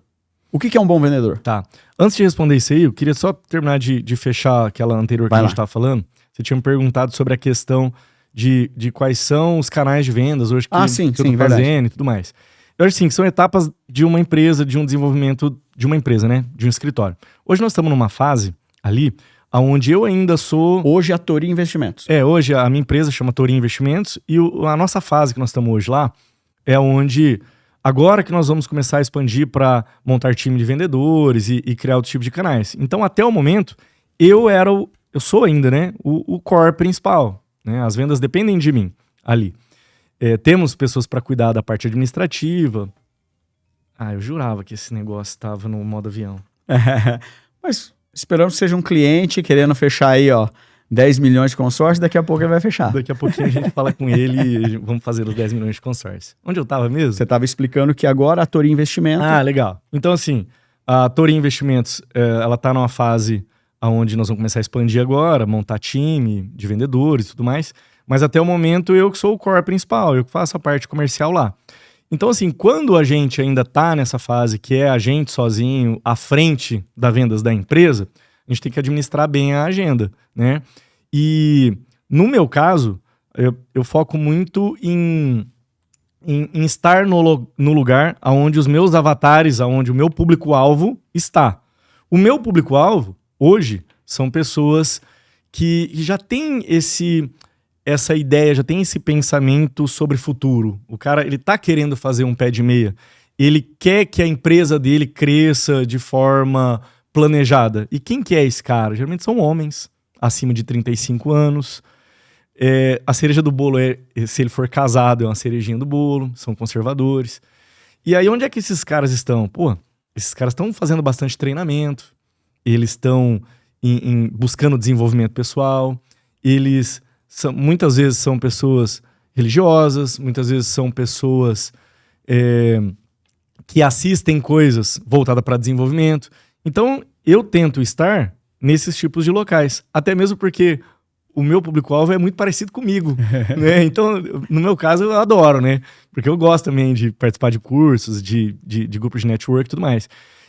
O que é um bom vendedor? Tá. Antes de responder isso aí, eu queria só terminar de fechar aquela anterior que a gente estava falando. Você tinha me perguntado sobre a questão de quais são os canais de vendas hoje que eu tô fazendo e tudo mais. Eu acho assim, que são etapas de uma empresa, de um desenvolvimento de uma empresa, né? De um escritório. Hoje nós estamos numa fase ali, onde eu ainda sou... Hoje a Tori Investimentos. Hoje a minha empresa chama Tori Investimentos e a nossa fase que nós estamos hoje lá é onde... Agora que nós vamos começar a expandir para montar time de vendedores e criar outro tipo de canais. Então, até o momento, eu sou ainda, né, o core principal. né? As vendas dependem de mim ali. Temos pessoas para cuidar da parte administrativa. Eu jurava que esse negócio estava no modo avião. Mas esperamos que seja um cliente querendo fechar aí, 10 milhões de consórcio, daqui a pouco ele vai fechar. Daqui a pouquinho a gente fala com ele e vamos fazer os 10 milhões de consórcio. Onde eu tava mesmo? Você estava explicando que agora a Tori Investimento... Legal. Então, assim, a Tori Investimentos, ela tá numa fase onde nós vamos começar a expandir agora, montar time de vendedores e tudo mais, mas até o momento eu que sou o core principal, eu que faço a parte comercial lá. Então, assim, quando a gente ainda tá nessa fase que é a gente sozinho, à frente das vendas da empresa, a gente tem que administrar bem a agenda, né? E no meu caso, eu foco muito em estar no lugar onde os meus avatares, onde o meu público-alvo está. O meu público-alvo, hoje, são pessoas que já têm essa ideia, já tem esse pensamento sobre futuro. O cara, ele tá querendo fazer um pé de meia. Ele quer que a empresa dele cresça de forma planejada. E quem que é esse cara? Geralmente são homens, acima de 35 anos. A cereja do bolo se ele for casado, é uma cerejinha do bolo, são conservadores. E aí, onde é que esses caras estão? Esses caras estão fazendo bastante treinamento, eles estão buscando desenvolvimento pessoal, eles muitas vezes são pessoas religiosas, muitas vezes são pessoas que assistem coisas voltadas para desenvolvimento. Então, eu tento estar nesses tipos de locais, até mesmo porque o meu público-alvo é muito parecido comigo, né? Então, no meu caso, eu adoro, né? Porque eu gosto também de participar de cursos, de grupos de network e tudo mais.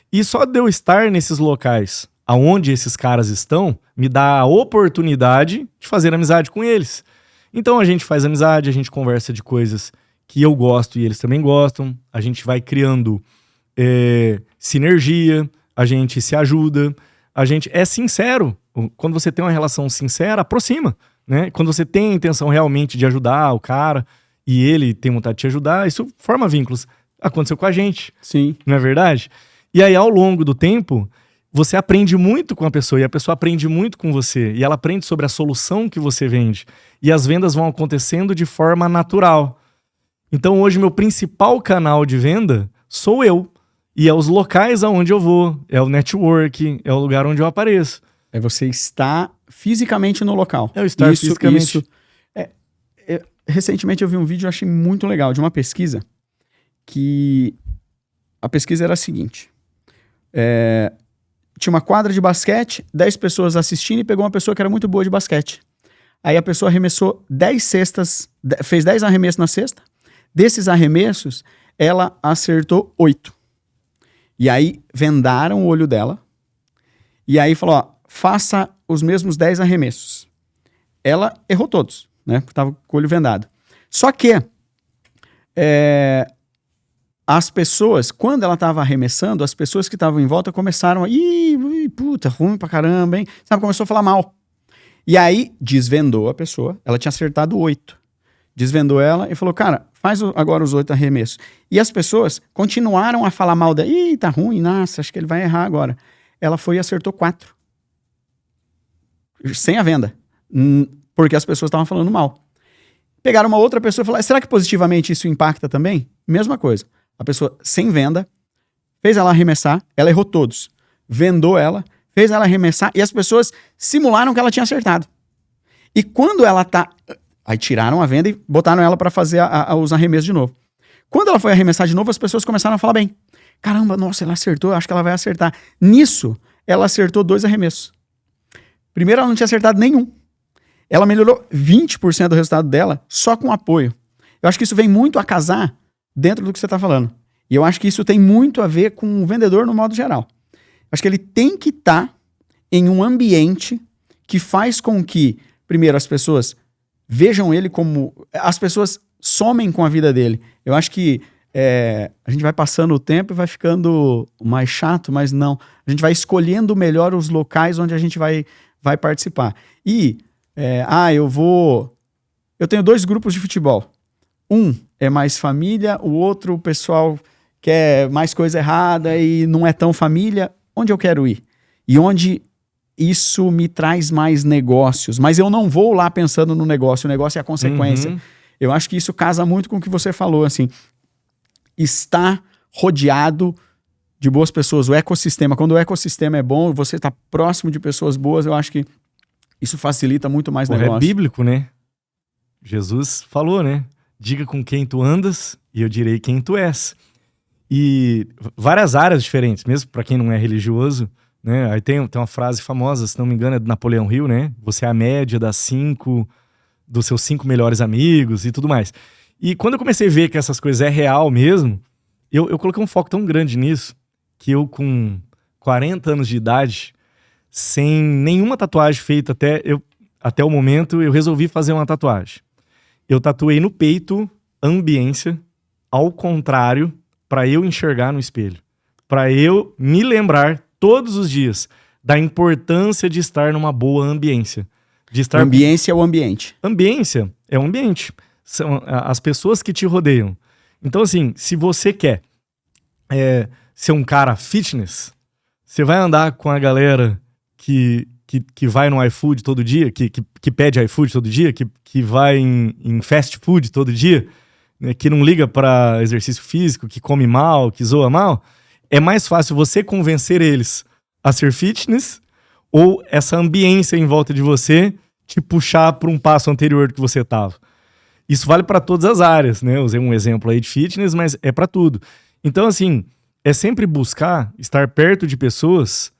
E só de eu estar nesses locais aonde esses caras estão, me dá a oportunidade de fazer amizade com eles. Então, a gente faz amizade, a gente conversa de coisas que eu gosto e eles também gostam, a gente vai criando sinergia, a gente se ajuda, a gente é sincero. Quando você tem uma relação sincera, aproxima, né? Quando você tem a intenção realmente de ajudar o cara e ele tem vontade de te ajudar, isso forma vínculos. Aconteceu com a gente. Sim. Não é verdade? E aí, ao longo do tempo, você aprende muito com a pessoa e a pessoa aprende muito com você. E ela aprende sobre a solução que você vende. E as vendas vão acontecendo de forma natural. Então, hoje, meu principal canal de venda sou eu. E é os locais aonde eu vou, é o network, é o lugar onde eu apareço. É você estar fisicamente no local. É eu estar fisicamente. Recentemente eu vi um vídeo, eu achei muito legal, de uma pesquisa, que a pesquisa era a seguinte. Tinha uma quadra de basquete, 10 pessoas assistindo e pegou uma pessoa que era muito boa de basquete. Aí a pessoa arremessou 10 cestas, fez 10 arremessos na cesta. Desses arremessos, ela acertou 8. E aí vendaram o olho dela. E aí falou, faça os mesmos 10 arremessos. Ela errou todos, né? Porque estava com o olho vendado. Só que as pessoas, quando ela estava arremessando, as pessoas que estavam em volta começaram a... puta, ruim pra caramba, hein? Sabe, começou a falar mal. E aí desvendou a pessoa. Ela tinha acertado 8. Desvendou ela e falou, cara, faz agora os 8 arremessos. E as pessoas continuaram a falar mal dela. Ih, tá ruim, nossa, acho que ele vai errar agora. Ela foi e acertou 4. Sem a venda. Porque as pessoas estavam falando mal. Pegaram uma outra pessoa e falaram, será que positivamente isso impacta também? Mesma coisa. A pessoa sem venda, fez ela arremessar, ela errou todos. Vendou ela, fez ela arremessar e as pessoas simularam que ela tinha acertado. E quando ela tá... Aí tiraram a venda e botaram ela para fazer os arremessos de novo. Quando ela foi arremessar de novo, as pessoas começaram a falar bem. Caramba, nossa, ela acertou, eu acho que ela vai acertar. Nisso, ela acertou 2 arremessos. Primeiro, ela não tinha acertado nenhum. Ela melhorou 20% do resultado dela só com apoio. Eu acho que isso vem muito a casar dentro do que você está falando. E eu acho que isso tem muito a ver com o vendedor no modo geral. Eu acho que ele tem que estar em um ambiente que faz com que, primeiro, as pessoas vejam ele como... As pessoas somem com a vida dele. Eu acho que a gente vai passando o tempo e vai ficando mais chato, mas não. A gente vai escolhendo melhor os locais onde a gente vai participar. E, eu tenho 2 grupos de futebol. Um é mais família, o outro o pessoal quer mais coisa errada e não é tão família. Onde eu quero ir? E onde isso me traz mais negócios. Mas eu não vou lá pensando no negócio, o negócio é a consequência. Eu acho que isso casa muito com o que você falou, assim, estar rodeado de boas pessoas, o ecossistema. Quando o ecossistema é bom, você está próximo de pessoas boas, eu acho que isso facilita muito mais negócio. É bíblico, né? Jesus falou, né? Diga com quem tu andas e eu direi quem tu és. E várias áreas diferentes, mesmo para quem não é religioso, né? Aí tem uma frase famosa, se não me engano, é do Napoleão Hill, né? Você é a média dos seus 5 melhores amigos e tudo mais. E quando eu comecei a ver que essas coisas é real mesmo, eu coloquei um foco tão grande nisso, que eu com 40 anos de idade, sem nenhuma tatuagem feita até o momento, eu resolvi fazer uma tatuagem. Eu tatuei no peito ambiência, ao contrário, para eu enxergar no espelho. Para eu me lembrar todos os dias da importância de estar numa boa ambiência. Ambiência é o ambiente. Ambiência é o ambiente. São as pessoas que te rodeiam. Então, assim, se você quer ser um cara fitness, você vai andar com a galera que vai no iFood todo dia, que pede iFood todo dia, que vai em fast food todo dia, né, que não liga para exercício físico, que come mal, que zoa mal, é mais fácil você convencer eles a ser fitness ou essa ambiência em volta de você te puxar para um passo anterior do que você estava. Isso vale para todas as áreas, né? Eu usei um exemplo aí de fitness, mas é para tudo. Então, assim, é sempre buscar estar perto de pessoas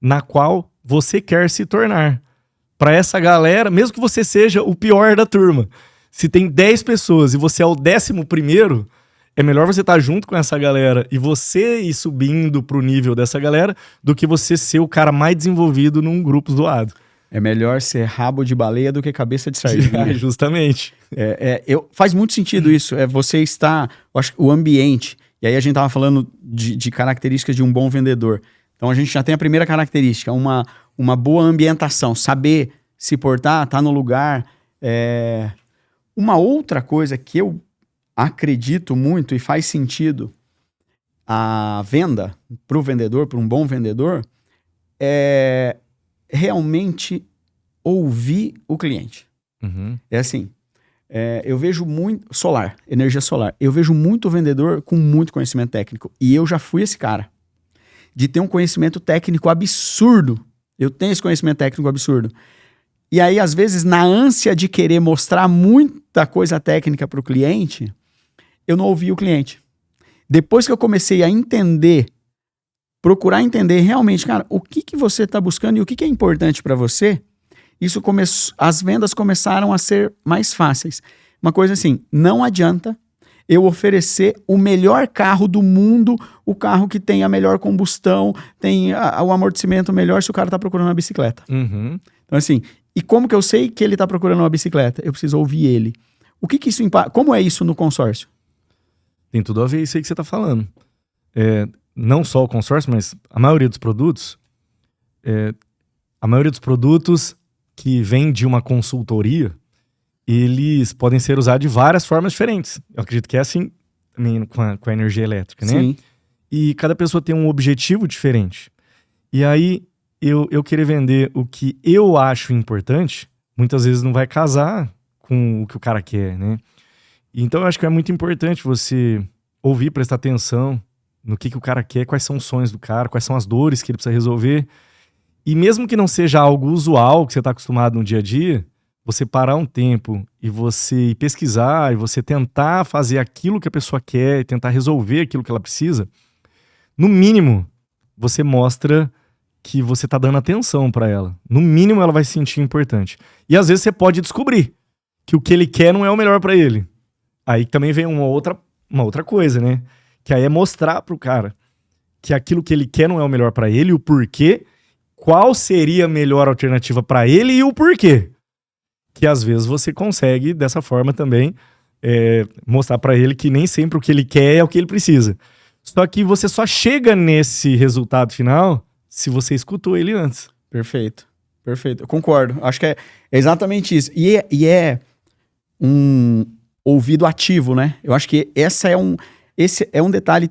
na qual você quer se tornar. Para essa galera, mesmo que você seja o pior da turma, se tem 10 pessoas e você é o 11º, é melhor você estar junto com essa galera e você ir subindo pro nível dessa galera do que você ser o cara mais desenvolvido num grupo zoado. É melhor ser rabo de baleia do que cabeça de sardinha. Justamente. Faz muito sentido isso. Você está... Eu acho que o ambiente... E aí a gente estava falando de características de um bom vendedor. Então a gente já tem a primeira característica, uma boa ambientação, saber se portar, estar no lugar. Uma outra coisa que eu acredito muito e faz sentido a venda para o vendedor, para um bom vendedor, é realmente ouvir o cliente. É assim, eu vejo muito... energia solar. Eu vejo muito vendedor com muito conhecimento técnico. E eu já fui esse cara. De ter um conhecimento técnico absurdo. Eu tenho esse conhecimento técnico absurdo. E aí, às vezes, na ânsia de querer mostrar muita coisa técnica para o cliente, eu não ouvi o cliente. Depois que eu comecei a procurar entender realmente, cara, o que você está buscando e o que é importante para você, as vendas começaram a ser mais fáceis. Uma coisa assim, não adianta eu oferecer o melhor carro do mundo, o carro que tem a melhor combustão, tem o amortecimento melhor se o cara está procurando uma bicicleta. Então assim, e como que eu sei que ele está procurando uma bicicleta? Eu preciso ouvir ele. O que isso impacta? Como é isso no consórcio? Tem tudo a ver isso aí que você está falando. Não só o consórcio, mas a maioria dos produtos, que vem de uma consultoria, eles podem ser usados de várias formas diferentes. Eu acredito que é assim também com a energia elétrica, né? Sim. E cada pessoa tem um objetivo diferente. E aí, eu querer vender o que eu acho importante, muitas vezes não vai casar com o que o cara quer, né? Então eu acho que é muito importante você ouvir, prestar atenção no que o cara quer, quais são os sonhos do cara, quais são as dores que ele precisa resolver. E mesmo que não seja algo usual que você está acostumado no dia a dia, você parar um tempo e você ir pesquisar e você tentar fazer aquilo que a pessoa quer e tentar resolver aquilo que ela precisa, no mínimo, você mostra que você está dando atenção para ela. No mínimo, ela vai se sentir importante. E às vezes você pode descobrir que o que ele quer não é o melhor para ele. Aí também vem uma outra coisa, né? Que aí é mostrar pro cara que aquilo que ele quer não é o melhor para ele, o porquê, qual seria a melhor alternativa para ele e o porquê. Que às vezes você consegue, dessa forma também, mostrar para ele que nem sempre o que ele quer é o que ele precisa. Só que você só chega nesse resultado final se você escutou ele antes. Perfeito. Eu concordo. Acho que é exatamente isso. E é um ouvido ativo, né? Eu acho que esse é um detalhe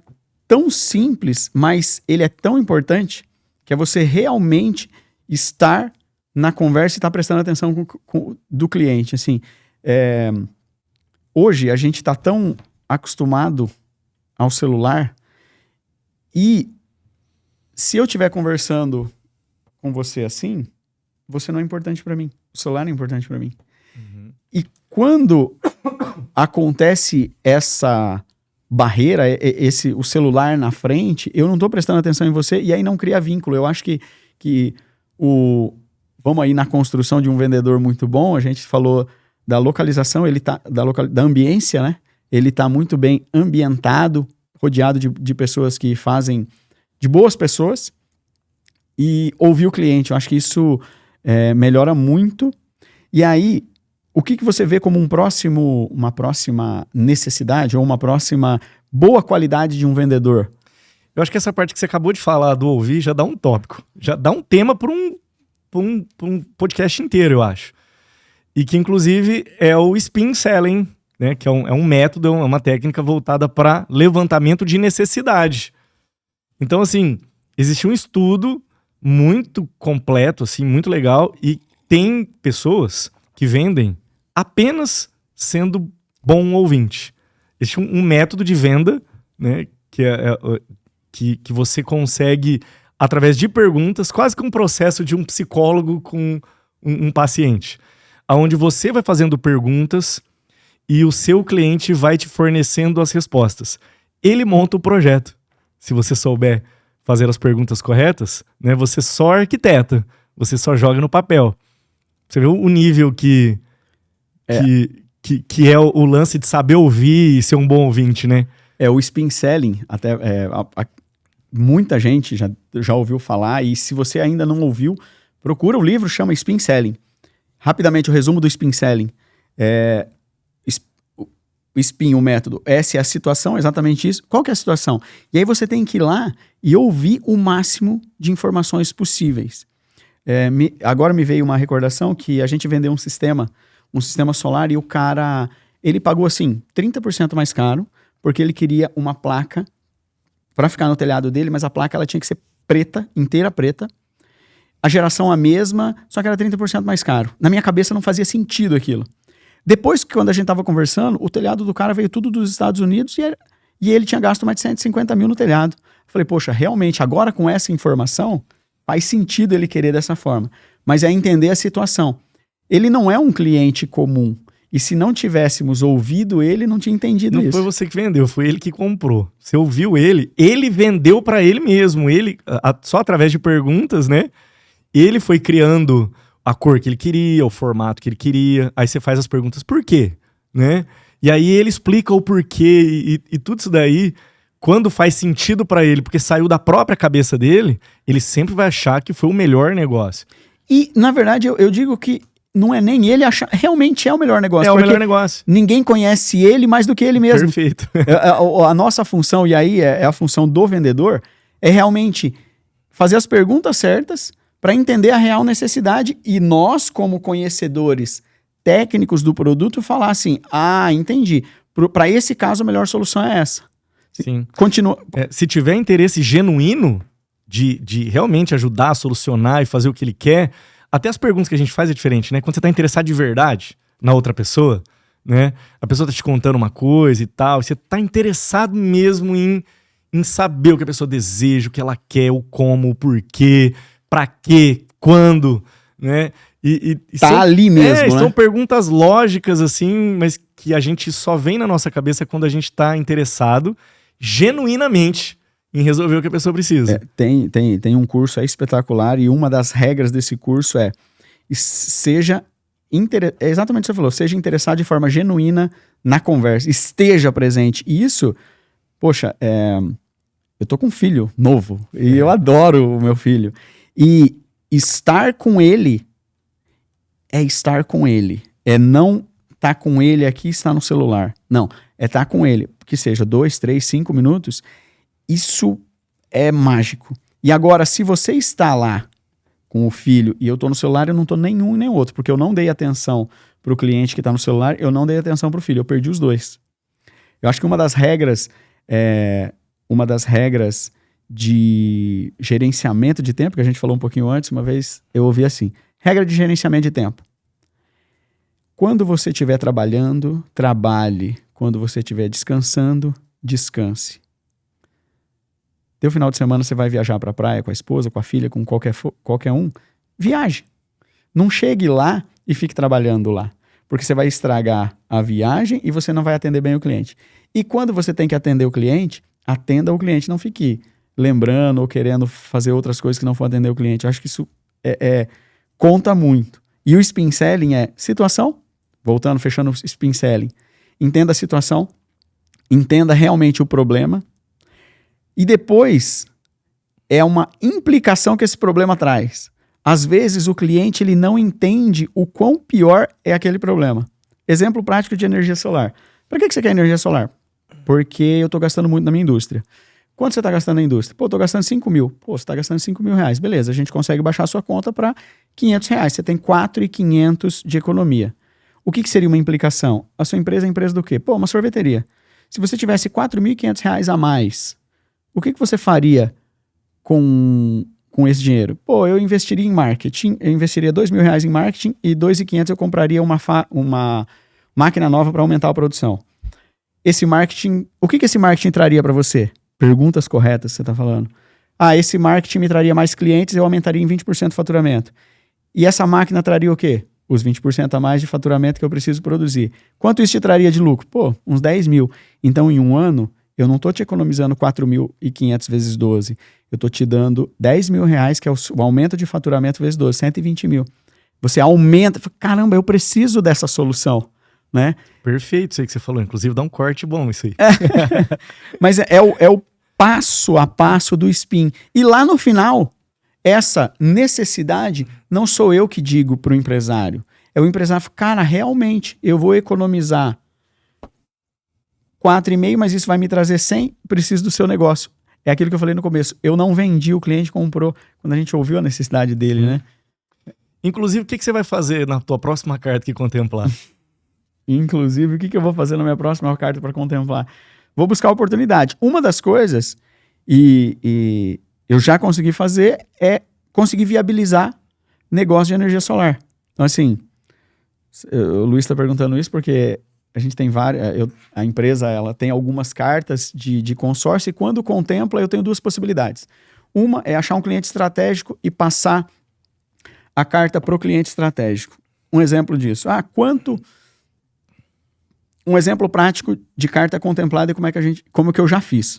tão simples, mas ele é tão importante, que é você realmente estar na conversa e estar prestando atenção do cliente. Assim, hoje a gente está tão acostumado ao celular e se eu estiver conversando com você assim, você não é importante para mim. O celular não é importante para mim. Uhum. E quando acontece essa barreira, o celular na frente, eu não estou prestando atenção em você e aí não cria vínculo. Eu acho que vamos aí na construção de um vendedor muito bom, a gente falou da localização, ele tá, da ambiência, né? Ele está muito bem ambientado, rodeado de pessoas que fazem, de boas pessoas, e ouvir o cliente. Eu acho que isso melhora muito. E aí, o que você vê como uma próxima necessidade ou uma próxima boa qualidade de um vendedor? Eu acho que essa parte que você acabou de falar do ouvir já dá um tópico, já dá um tema para um podcast inteiro, eu acho. E que, inclusive, é o spin selling, né? Que é um método, é uma técnica voltada para levantamento de necessidade. Então, assim, existe um estudo muito completo, assim, muito legal, e tem pessoas que vendem apenas sendo bom ouvinte. Existe um método de venda, né? Que você consegue, através de perguntas, quase que um processo de um psicólogo com um paciente, onde você vai fazendo perguntas e o seu cliente vai te fornecendo as respostas. Ele monta o projeto. Se você souber fazer as perguntas corretas, né, você só arquiteta, você só joga no papel. Você vê o nível que é o lance de saber ouvir e ser um bom ouvinte, né? O spin selling, até muita gente já ouviu falar, e se você ainda não ouviu, procura o livro, chama Spin Selling. Rapidamente, o resumo do Spin Selling. O spin, o método, essa é a situação, exatamente isso. Qual que é a situação? E aí você tem que ir lá e ouvir o máximo de informações possíveis. Agora me veio uma recordação que a gente vendeu um sistema solar e o cara, ele pagou assim, 30% mais caro, porque ele queria uma placa para ficar no telhado dele, mas a placa ela tinha que ser preta, inteira preta, a geração a mesma, só que era 30% mais caro. Na minha cabeça não fazia sentido aquilo. Depois, quando a gente tava conversando, o telhado do cara veio tudo dos Estados Unidos e ele tinha gasto mais de 150 mil no telhado. Falei, poxa, realmente, agora com essa informação, faz sentido ele querer dessa forma. Mas é entender a situação. Ele não é um cliente comum. E se não tivéssemos ouvido ele, não tinha entendido isso. Não foi você que vendeu, foi ele que comprou. Você ouviu ele vendeu para ele mesmo. Ele, só através de perguntas, né? Ele foi criando a cor que ele queria, o formato que ele queria. Aí você faz as perguntas, por quê? Né? E aí ele explica o porquê e tudo isso daí, quando faz sentido para ele, porque saiu da própria cabeça dele, ele sempre vai achar que foi o melhor negócio. E, na verdade, eu digo que não é nem ele achar, realmente é o melhor negócio. É o melhor negócio. Ninguém conhece ele mais do que ele mesmo. Perfeito. A nossa função, e aí é a função do vendedor, é realmente fazer as perguntas certas para entender a real necessidade e nós, como conhecedores técnicos do produto, falar assim, entendi, para esse caso a melhor solução é essa. Sim. Continua. Se tiver interesse genuíno de realmente ajudar a solucionar e fazer o que ele quer, até as perguntas que a gente faz é diferente, né? Quando você tá interessado de verdade na outra pessoa, né? A pessoa tá te contando uma coisa e tal, e você tá interessado mesmo em saber o que a pessoa deseja, o que ela quer, o como, o porquê, pra quê, quando, né? Tá ali mesmo, né? São perguntas lógicas, assim, mas que a gente só vem na nossa cabeça quando a gente tá interessado genuinamente em resolver o que a pessoa precisa. Tem um curso espetacular e uma das regras desse curso é exatamente o que você falou, seja interessado de forma genuína na conversa, esteja presente. E isso, poxa, eu tô com um filho novo e eu adoro o meu filho. E estar com ele é estar com ele. É não estar com ele aqui e estar no celular. Não, é estar com ele, que seja 2, 3, 5 minutos. Isso é mágico. E agora, se você está lá com o filho e eu estou no celular, eu não estou nenhum nem outro, porque eu não dei atenção para o cliente que está no celular, eu não dei atenção para o filho, eu perdi os dois. Eu acho que uma das regras de gerenciamento de tempo, que a gente falou um pouquinho antes, uma vez eu ouvi assim, regra de gerenciamento de tempo. Quando você estiver trabalhando, trabalhe. Quando você estiver descansando, descanse. Teu final de semana você vai viajar para a praia com a esposa, com a filha, com qualquer um, viaje. Não chegue lá e fique trabalhando lá, porque você vai estragar a viagem e você não vai atender bem o cliente. E quando você tem que atender o cliente, atenda o cliente, não fique lembrando ou querendo fazer outras coisas que não for atender o cliente. Eu acho que isso conta muito. E o spin selling é situação, voltando, fechando o spin selling. Entenda a situação, entenda realmente o problema e depois é uma implicação que esse problema traz. Às vezes o cliente ele não entende o quão pior é aquele problema. Exemplo prático de energia solar. Para que você quer energia solar? Porque eu estou gastando muito na minha indústria. Quanto você está gastando na indústria? Pô, estou gastando 5 mil. Pô, você está gastando 5 mil reais. Beleza, a gente consegue baixar a sua conta para 500 reais. Você tem 4.500 de economia. O que seria uma implicação? A sua empresa é empresa do quê? Pô, uma sorveteria. Se você tivesse 4.500 reais a mais, o que você faria com esse dinheiro? Pô, eu investiria em marketing, eu investiria 2 mil reais em marketing e 2.500 eu compraria uma máquina nova para aumentar a produção. Esse marketing, o que esse marketing traria para você? Perguntas corretas que você está falando. Esse marketing me traria mais clientes, eu aumentaria em 20% o faturamento. E essa máquina traria o quê? Os 20% a mais de faturamento que eu preciso produzir. Quanto isso te traria de lucro? Pô, uns 10 mil. Então, em um ano, eu não estou te economizando 4.500 vezes 12. Eu estou te dando 10 mil reais, que é o aumento de faturamento vezes 12, 120 mil. Você aumenta, caramba, eu preciso dessa solução, né? Perfeito isso aí que você falou. Inclusive, dá um corte bom isso aí. Mas é o passo a passo do spin. E lá no final, essa necessidade não sou eu que digo para o empresário. É o empresário, cara, realmente, eu vou economizar 4,5, mas isso vai me trazer 100, preciso do seu negócio. É aquilo que eu falei no começo. Eu não vendi, o cliente comprou. Quando a gente ouviu a necessidade dele, né? Inclusive, o que você vai fazer na tua próxima carta que contemplar? Inclusive, o que eu vou fazer na minha próxima carta para contemplar? Vou buscar oportunidade. Uma das coisas, e eu já consegui fazer, é conseguir viabilizar negócio de energia solar. Então, assim, o Luiz está perguntando isso porque a gente tem várias, a empresa ela tem algumas cartas de consórcio e quando contempla eu tenho duas possibilidades. Uma é achar um cliente estratégico e passar a carta para o cliente estratégico. Um exemplo disso. Um exemplo prático de carta contemplada e como que eu já fiz.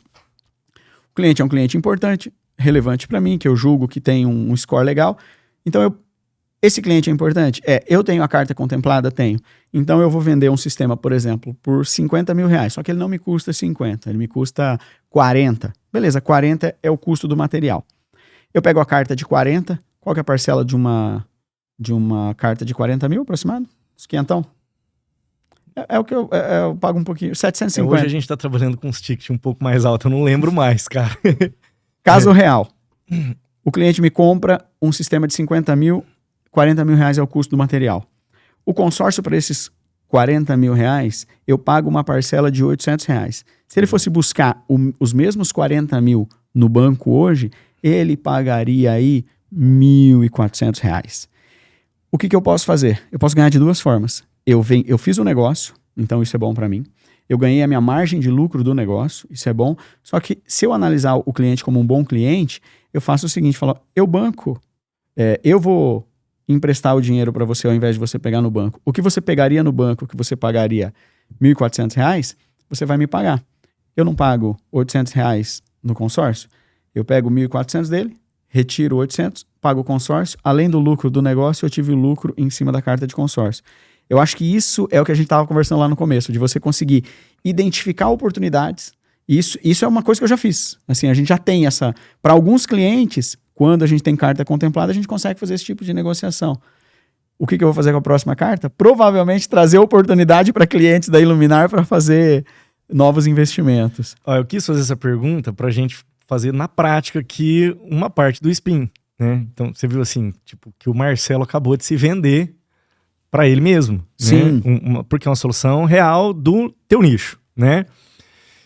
O cliente é um cliente importante, relevante para mim, que eu julgo que tem um score legal. Então, esse cliente é importante? Eu tenho a carta contemplada? Tenho. Então, eu vou vender um sistema, por exemplo, por 50 mil reais. Só que ele não me custa 50, ele me custa 40. Beleza, 40 é o custo do material. Eu pego a carta de 40, qual que é a parcela de uma carta de 40 mil aproximado? Uns 500? É o que eu pago um pouquinho, 750. Hoje a gente tá trabalhando com uns tickets um pouco mais altos, eu não lembro mais, cara. Caso real, o cliente me compra um sistema de 50 mil, 40 mil reais é o custo do material. O consórcio para esses 40 mil reais, eu pago uma parcela de 800 reais. Se ele fosse buscar os mesmos 40 mil no banco hoje, ele pagaria aí 1.400 reais. O que eu posso fazer? Eu posso ganhar de duas formas. Eu fiz um negócio, então isso é bom para mim. Eu ganhei a minha margem de lucro do negócio, isso é bom. Só que se eu analisar o cliente como um bom cliente, eu faço o seguinte, falo, eu vou emprestar o dinheiro para você ao invés de você pegar no banco. O que você pegaria no banco, que você pagaria R$1.400, você vai me pagar. Eu não pago R$800 no consórcio, eu pego 1.400 dele, retiro 800, pago o consórcio, além do lucro do negócio, eu tive o lucro em cima da carta de consórcio. Eu acho que isso é o que a gente estava conversando lá no começo, de você conseguir identificar oportunidades. Isso é uma coisa que eu já fiz. Assim, a gente já tem essa... Para alguns clientes, quando a gente tem carta contemplada, a gente consegue fazer esse tipo de negociação. O que eu vou fazer com a próxima carta? Provavelmente trazer oportunidade para clientes da Iluminar para fazer novos investimentos. Eu quis fazer essa pergunta para a gente fazer na prática aqui uma parte do spin, né? Então, você viu assim, tipo, que o Marcelo acabou de se vender para ele mesmo. Sim. Né? Porque é uma solução real do teu nicho, né?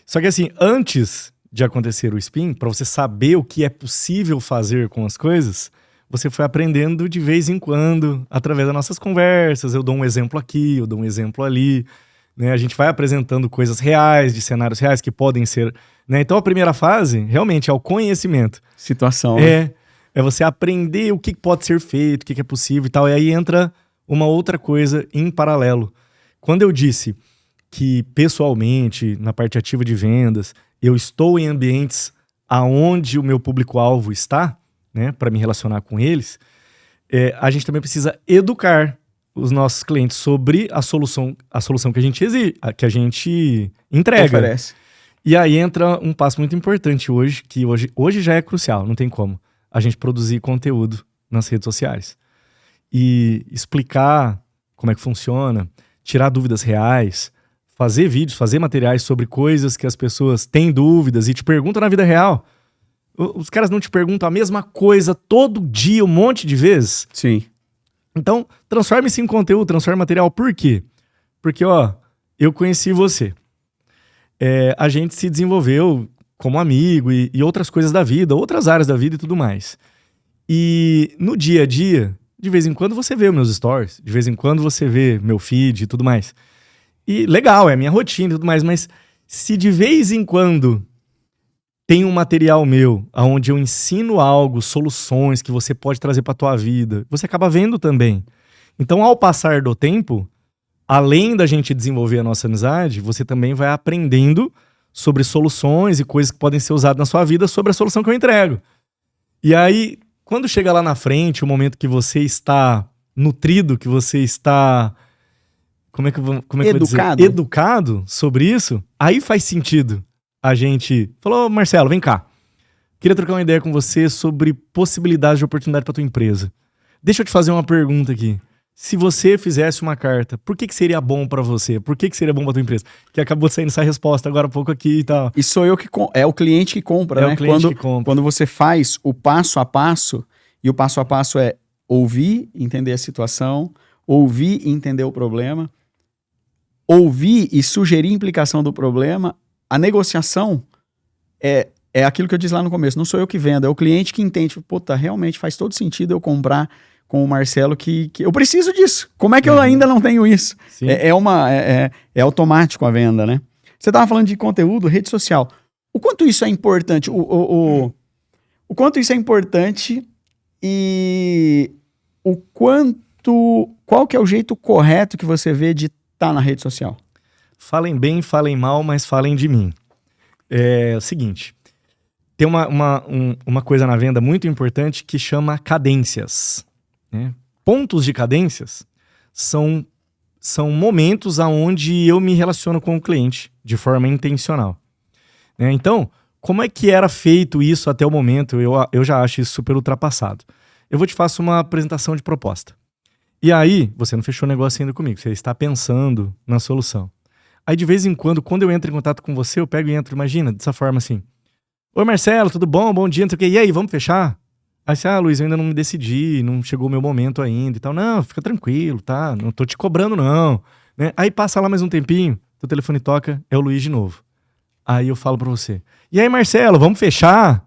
Só que assim, antes de acontecer o spin, para você saber o que é possível fazer com as coisas, você foi aprendendo de vez em quando, através das nossas conversas. Eu dou um exemplo aqui, eu dou um exemplo ali, né? A gente vai apresentando coisas reais, de cenários reais que podem ser, né? Então a primeira fase, realmente, é o conhecimento. Situação. É você aprender o que pode ser feito, o que é possível e tal. E aí entra uma outra coisa em paralelo. Quando eu disse que, pessoalmente, na parte ativa de vendas, eu estou em ambientes aonde o meu público-alvo está, né, para me relacionar com eles, a gente também precisa educar os nossos clientes sobre a solução que a gente que a gente entrega. Oferece. E aí entra um passo muito importante hoje, que hoje já é crucial, não tem como, a gente produzir conteúdo nas redes sociais. E explicar como é que funciona, tirar dúvidas reais, fazer vídeos, fazer materiais sobre coisas que as pessoas têm dúvidas e te perguntam na vida real. Os caras não te perguntam a mesma coisa todo dia, um monte de vezes? Sim. Então, transforme isso em conteúdo, transforme em material. Por quê? Porque, eu conheci você. A gente se desenvolveu como amigo e outras coisas da vida, outras áreas da vida e tudo mais. E no dia a dia, de vez em quando você vê os meus stories, de vez em quando você vê meu feed e tudo mais. E legal, é a minha rotina e tudo mais, mas se de vez em quando tem um material meu onde eu ensino algo, soluções que você pode trazer para a tua vida, você acaba vendo também. Então, ao passar do tempo, além da gente desenvolver a nossa amizade, você também vai aprendendo sobre soluções e coisas que podem ser usadas na sua vida sobre a solução que eu entrego. E aí, quando chega lá na frente, o momento que você está nutrido, que você está... Como é que eu vou dizer? Educado sobre isso, aí faz sentido. A gente falou, Marcelo, vem cá. Queria trocar uma ideia com você sobre possibilidades de oportunidade para tua empresa. Deixa eu te fazer uma pergunta aqui. Se você fizesse uma carta, por que seria bom para você? Por que seria bom para tua empresa? Que acabou saindo essa resposta agora há pouco aqui e tal. E sou eu que... É o cliente que compra, né? É o cliente que compra. Quando você faz o passo a passo, e o passo a passo é ouvir, entender a situação, ouvir e entender o problema, ouvir e sugerir a implicação do problema. A negociação é aquilo que eu disse lá no começo. Não sou eu que vendo, é o cliente que entende. Puta, realmente faz todo sentido eu comprar com o Marcelo que eu preciso disso. Como é que eu ainda não tenho isso? É automático a venda, né? Você estava falando de conteúdo, rede social. O quanto isso é importante? O quanto isso é importante e qual que é o jeito correto que você vê de estar na rede social? Falem bem, falem mal, mas falem de mim. É o seguinte, tem uma coisa na venda muito importante que chama cadências. Né? Pontos de cadências são momentos onde eu me relaciono com o cliente de forma intencional. Né? Então, como é que era feito isso até o momento? Eu já acho isso super ultrapassado. Eu vou te fazer uma apresentação de proposta. E aí, você não fechou o negócio ainda comigo, você está pensando na solução. Aí, de vez em quando eu entro em contato com você, eu pego e entro, imagina, dessa forma assim. Oi, Marcelo, tudo bom? Bom dia, não sei o quê. E aí, vamos fechar? Aí você, Luiz, eu ainda não me decidi, não chegou o meu momento ainda e tal. Não, fica tranquilo, tá? Não tô te cobrando, não. Né? Aí passa lá mais um tempinho, teu telefone toca, é o Luiz de novo. Aí eu falo pra você, e aí, Marcelo, vamos fechar?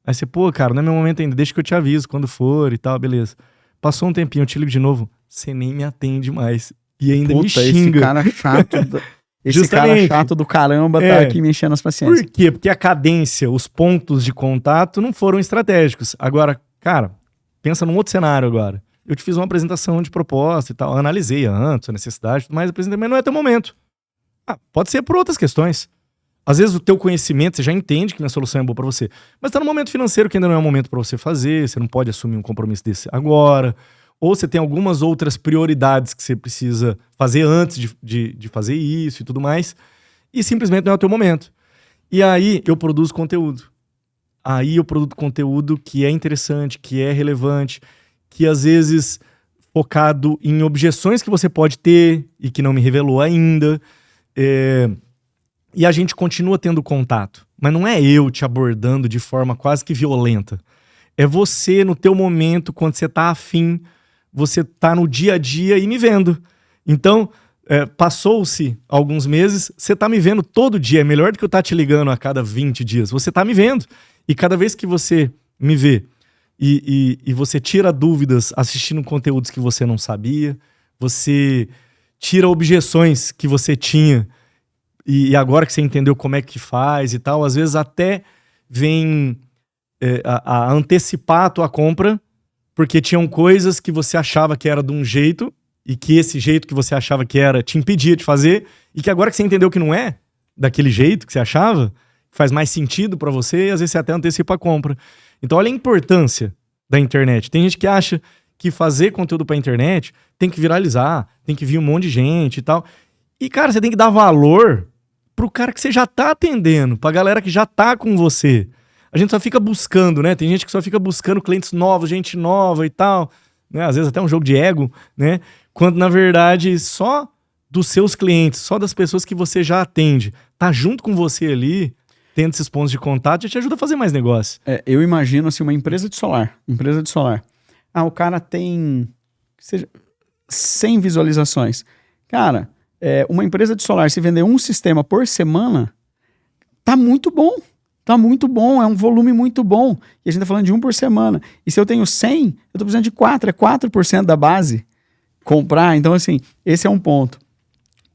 Aí você, pô, cara, não é meu momento ainda, deixa que eu te aviso quando for e tal, beleza. Passou um tempinho, eu te ligo de novo, você nem me atende mais. E ainda me xinga. Esse cara chato... Esse cara chato do caramba tá aqui me enchendo as paciências. Por quê? Porque a cadência, os pontos de contato não foram estratégicos. Agora, cara, pensa num outro cenário agora. Eu te fiz uma apresentação de proposta e tal, analisei antes a necessidade, mas apresentei, mas não é teu momento. Pode ser por outras questões. Às vezes o teu conhecimento, você já entende que minha solução é boa pra você, mas tá no momento financeiro que ainda não é o momento pra você fazer, você não pode assumir um compromisso desse agora. Ou você tem algumas outras prioridades que você precisa fazer antes de fazer isso e tudo mais. E simplesmente não é o teu momento. E aí eu produzo conteúdo. Aí eu produzo conteúdo que é interessante, que é relevante, que às vezes focado em objeções que você pode ter e que não me revelou ainda. E a gente continua tendo contato. Mas não é eu te abordando de forma quase que violenta. É você no teu momento, quando você tá afim... Você tá no dia a dia e me vendo. Então, passou-se alguns meses, você tá me vendo todo dia, é melhor do que eu tá te ligando a cada 20 dias, você tá me vendo, e cada vez que você me vê, e você tira dúvidas assistindo conteúdos que você não sabia, você tira objeções que você tinha, e agora que você entendeu como é que faz e tal, às vezes até vem a antecipar a tua compra, porque tinham coisas que você achava que era de um jeito, e que esse jeito que você achava que era te impedia de fazer, e que agora que você entendeu que não é daquele jeito que você achava, faz mais sentido pra você, e às vezes você até antecipa a compra. Então olha a importância da internet. Tem gente que acha que fazer conteúdo pra internet tem que viralizar, tem que vir um monte de gente e tal. E, cara, você tem que dar valor pro cara que você já tá atendendo, pra galera que já tá com você. A gente só fica buscando, né? Tem gente que só fica buscando clientes novos, gente nova e tal, né? Às vezes até um jogo de ego, né? Quando, na verdade, só dos seus clientes, só das pessoas que você já atende, tá junto com você ali, tendo esses pontos de contato, já te ajuda a fazer mais negócio. Eu imagino, assim, uma empresa de solar. O cara tem, seja, 100 visualizações. Cara, uma empresa de solar, se vender um sistema por semana, tá muito bom. Tá muito bom, é um volume muito bom. E a gente tá falando de 1 por semana. E se eu tenho 100, eu tô precisando de 4, é 4% da base comprar. Então, assim, esse é um ponto.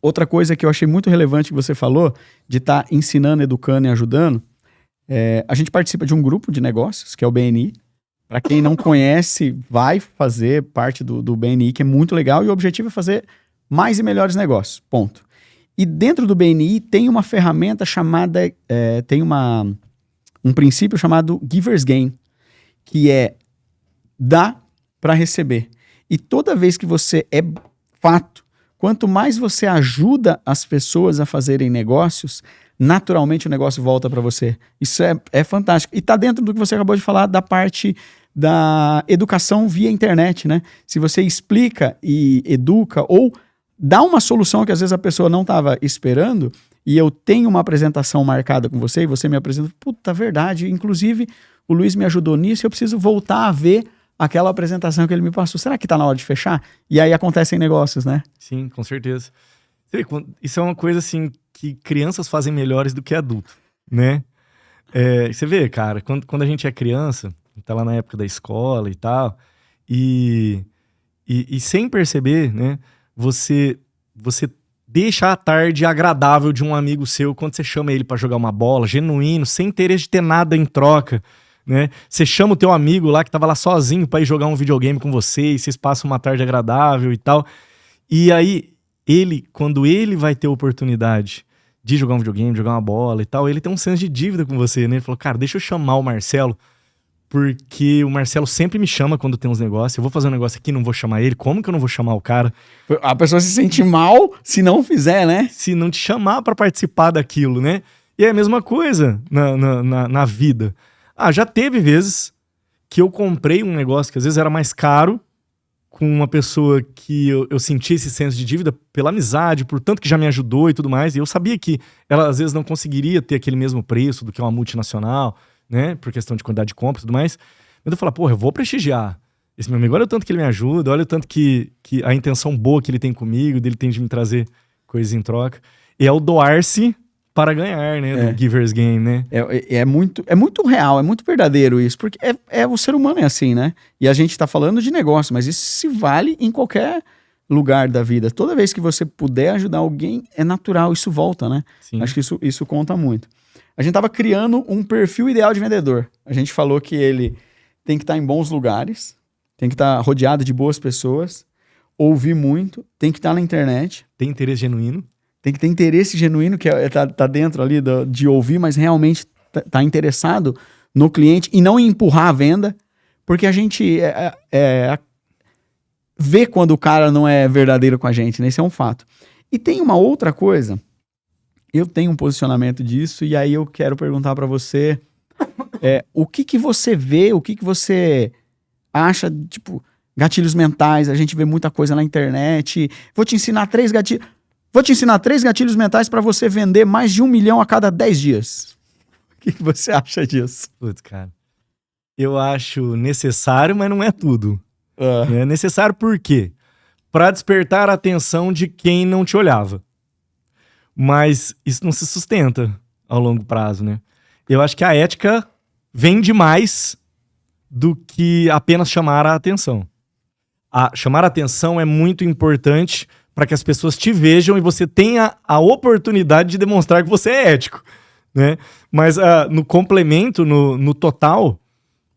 Outra coisa que eu achei muito relevante que você falou, de estar ensinando, educando e ajudando, a gente participa de um grupo de negócios, que é o BNI. Para quem não conhece, vai fazer parte do BNI, que é muito legal, e o objetivo é fazer mais e melhores negócios, ponto. E dentro do BNI tem uma ferramenta chamada, tem um princípio chamado Giver's Gain, que é dar para receber. E toda vez que você quanto mais você ajuda as pessoas a fazerem negócios, naturalmente o negócio volta para você. Isso é fantástico. E está dentro do que você acabou de falar, da parte da educação via internet, né? Se você explica e educa, ou dá uma solução que às vezes a pessoa não estava esperando, e eu tenho uma apresentação marcada com você, e você me apresenta, puta, verdade, inclusive o Luiz me ajudou nisso, eu preciso voltar a ver aquela apresentação que ele me passou. Será que tá na hora de fechar? E aí acontecem negócios, né? Sim, com certeza. Isso é uma coisa, assim, que crianças fazem melhores do que adulto, né? Você vê, cara, quando a gente é criança, tá lá na época da escola e tal, e sem perceber, né? Você deixa a tarde agradável de um amigo seu quando você chama ele pra jogar uma bola, genuíno, sem interesse de ter nada em troca, né? Você chama o teu amigo lá que tava lá sozinho pra ir jogar um videogame com você, e vocês passam uma tarde agradável e tal. E aí, quando ele vai ter oportunidade de jogar um videogame, jogar uma bola e tal, ele tem um senso de dívida com você, né? Ele falou, cara, deixa eu chamar o Marcelo, porque o Marcelo sempre me chama quando tem uns negócios. Eu vou fazer um negócio aqui, não vou chamar ele. Como que eu não vou chamar o cara? A pessoa se sente mal se não fizer, né? Se não te chamar pra participar daquilo, né? E é a mesma coisa na vida. Já teve vezes que eu comprei um negócio que às vezes era mais caro, com uma pessoa que eu senti esse senso de dívida pela amizade, por tanto que já me ajudou e tudo mais. E eu sabia que ela às vezes não conseguiria ter aquele mesmo preço do que uma multinacional, né, por questão de quantidade de compra e tudo mais. Mas eu falei, porra, eu vou prestigiar esse meu amigo, olha o tanto que ele me ajuda, olha o tanto que a intenção boa que ele tem comigo, dele tem de me trazer coisas em troca. E é o doar-se para ganhar, né, do Giver's Gain, né? É muito real, é muito verdadeiro isso, porque o ser humano é assim, né? E a gente tá falando de negócio, mas isso se vale em qualquer lugar da vida. Toda vez que você puder ajudar alguém, é natural, isso volta, né? Sim. Acho que isso conta muito. A gente estava criando um perfil ideal de vendedor. A gente falou que ele tem que estar em bons lugares, tem que estar rodeado de boas pessoas, ouvir muito, tem que estar na internet. Tem interesse genuíno. Tem que ter interesse genuíno, que tá dentro ali de ouvir, mas realmente tá interessado no cliente e não empurrar a venda, porque a gente vê quando o cara não é verdadeiro com a gente, né? Isso é um fato. E tem uma outra coisa. Eu tenho um posicionamento disso, e aí eu quero perguntar para você o que você vê, o que você acha, tipo, gatilhos mentais. A gente vê muita coisa na internet. Vou te ensinar 3 gatilhos mentais para você vender mais de 1 milhão a cada 10 dias. O que você acha disso? Putz, cara, eu acho necessário, mas não é tudo. É necessário por quê? para despertar a atenção de quem não te olhava. Mas isso não se sustenta ao longo prazo, né? Eu acho que a ética vende mais do que apenas chamar a atenção. Chamar a atenção é muito importante para que as pessoas te vejam e você tenha a oportunidade de demonstrar que você é ético, né? Mas no complemento, no total,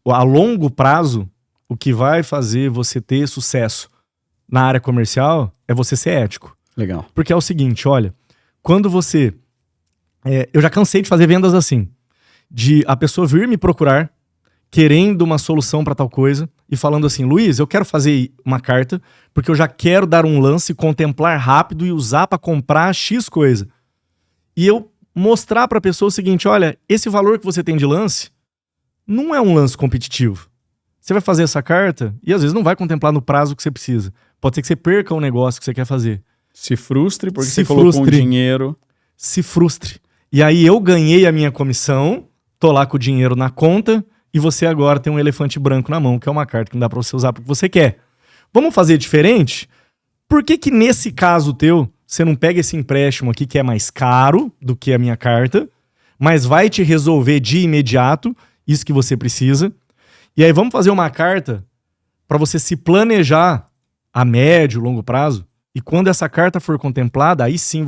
a longo prazo, o que vai fazer você ter sucesso na área comercial é você ser ético. Legal. Porque é o seguinte, olha, quando você... eu já cansei de fazer vendas assim, de a pessoa vir me procurar querendo uma solução para tal coisa e falando assim, Luiz, eu quero fazer uma carta porque eu já quero dar um lance, contemplar rápido e usar para comprar X coisa. E eu mostrar para a pessoa o seguinte, olha, esse valor que você tem de lance não é um lance competitivo. Você vai fazer essa carta e às vezes não vai contemplar no prazo que você precisa. Pode ser que você perca o negócio que você quer fazer. Se frustre porque você colocou um dinheiro. Se frustre. E aí eu ganhei a minha comissão, tô lá com o dinheiro na conta e você agora tem um elefante branco na mão, que é uma carta que não dá pra você usar porque você quer. Vamos fazer diferente? Por que nesse caso teu, você não pega esse empréstimo aqui que é mais caro do que a minha carta, mas vai te resolver de imediato isso que você precisa? E aí vamos fazer uma carta para você se planejar a médio, longo prazo. E quando essa carta for contemplada, aí sim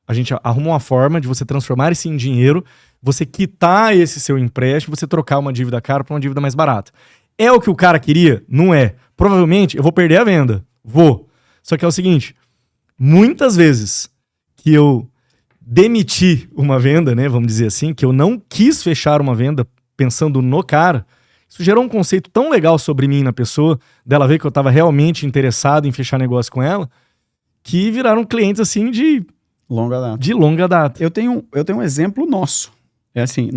a gente arruma uma forma de você transformar isso em dinheiro, você quitar esse seu empréstimo, você trocar uma dívida cara para uma dívida mais barata. É o que o cara queria? Não é. Provavelmente eu vou perder a venda. Vou. Só que é o seguinte, muitas vezes que eu demiti uma venda, né, vamos dizer assim, que eu não quis fechar uma venda pensando no cara, isso gerou um conceito tão legal sobre mim na pessoa, dela ver que eu estava realmente interessado em fechar negócio com ela, que viraram clientes assim de longa data. Eu tenho um exemplo nosso. É assim,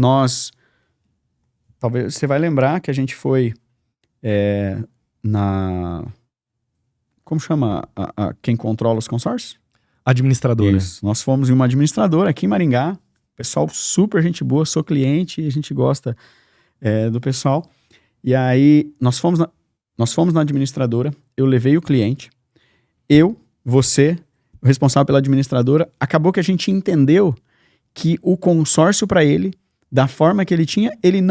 talvez você vai lembrar que a gente foi como chama quem controla os consórcios? Administradora. Isso. Nós fomos em uma administradora aqui em Maringá, pessoal super gente boa, sou cliente e a gente gosta do pessoal. E aí nós fomos na administradora, eu levei o cliente, você, o responsável pela administradora, acabou que a gente entendeu que o consórcio para ele, da forma que ele tinha, ele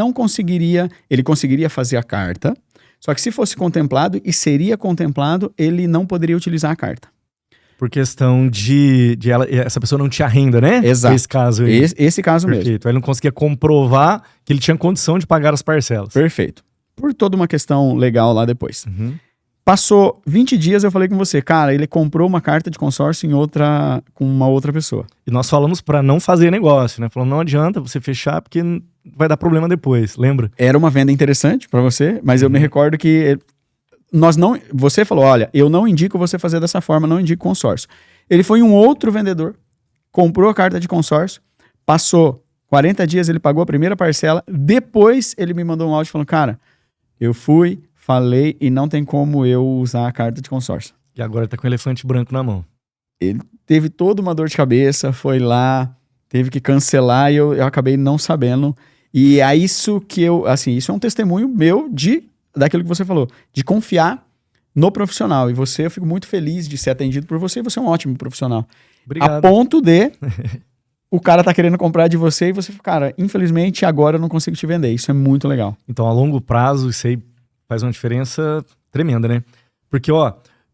conseguiria fazer a carta, só que se fosse contemplado e seria contemplado, ele não poderia utilizar a carta. Por questão de essa pessoa não tinha renda, né? Exato. Esse caso aí. Esse caso Perfeito. mesmo. Ele não conseguia comprovar que ele tinha condição de pagar as parcelas. Perfeito. Por toda uma questão legal lá depois. Uhum. Passou 20 dias, eu falei com você, cara, ele comprou uma carta de consórcio com uma outra pessoa. E nós falamos para não fazer negócio, né? Falamos, não adianta você fechar porque vai dar problema depois, lembra? Era uma venda interessante para você, mas eu me recordo que você falou, olha, eu não indico você fazer dessa forma, não indico consórcio. Ele foi um outro vendedor, comprou a carta de consórcio, passou 40 dias, ele pagou a primeira parcela, depois ele me mandou um áudio falando, cara, eu falei e não tem como eu usar a carta de consórcio. E agora tá com o elefante branco na mão. Ele teve toda uma dor de cabeça, foi lá, teve que cancelar e eu acabei não sabendo. E é isso que isso é um testemunho meu daquilo que você falou, de confiar no profissional. E eu fico muito feliz de ser atendido por você, e você é um ótimo profissional. Obrigado. A ponto de o cara tá querendo comprar de você e você fala, cara, infelizmente agora eu não consigo te vender. Isso é muito legal. Então, a longo prazo, isso aí faz uma diferença tremenda, né? Porque,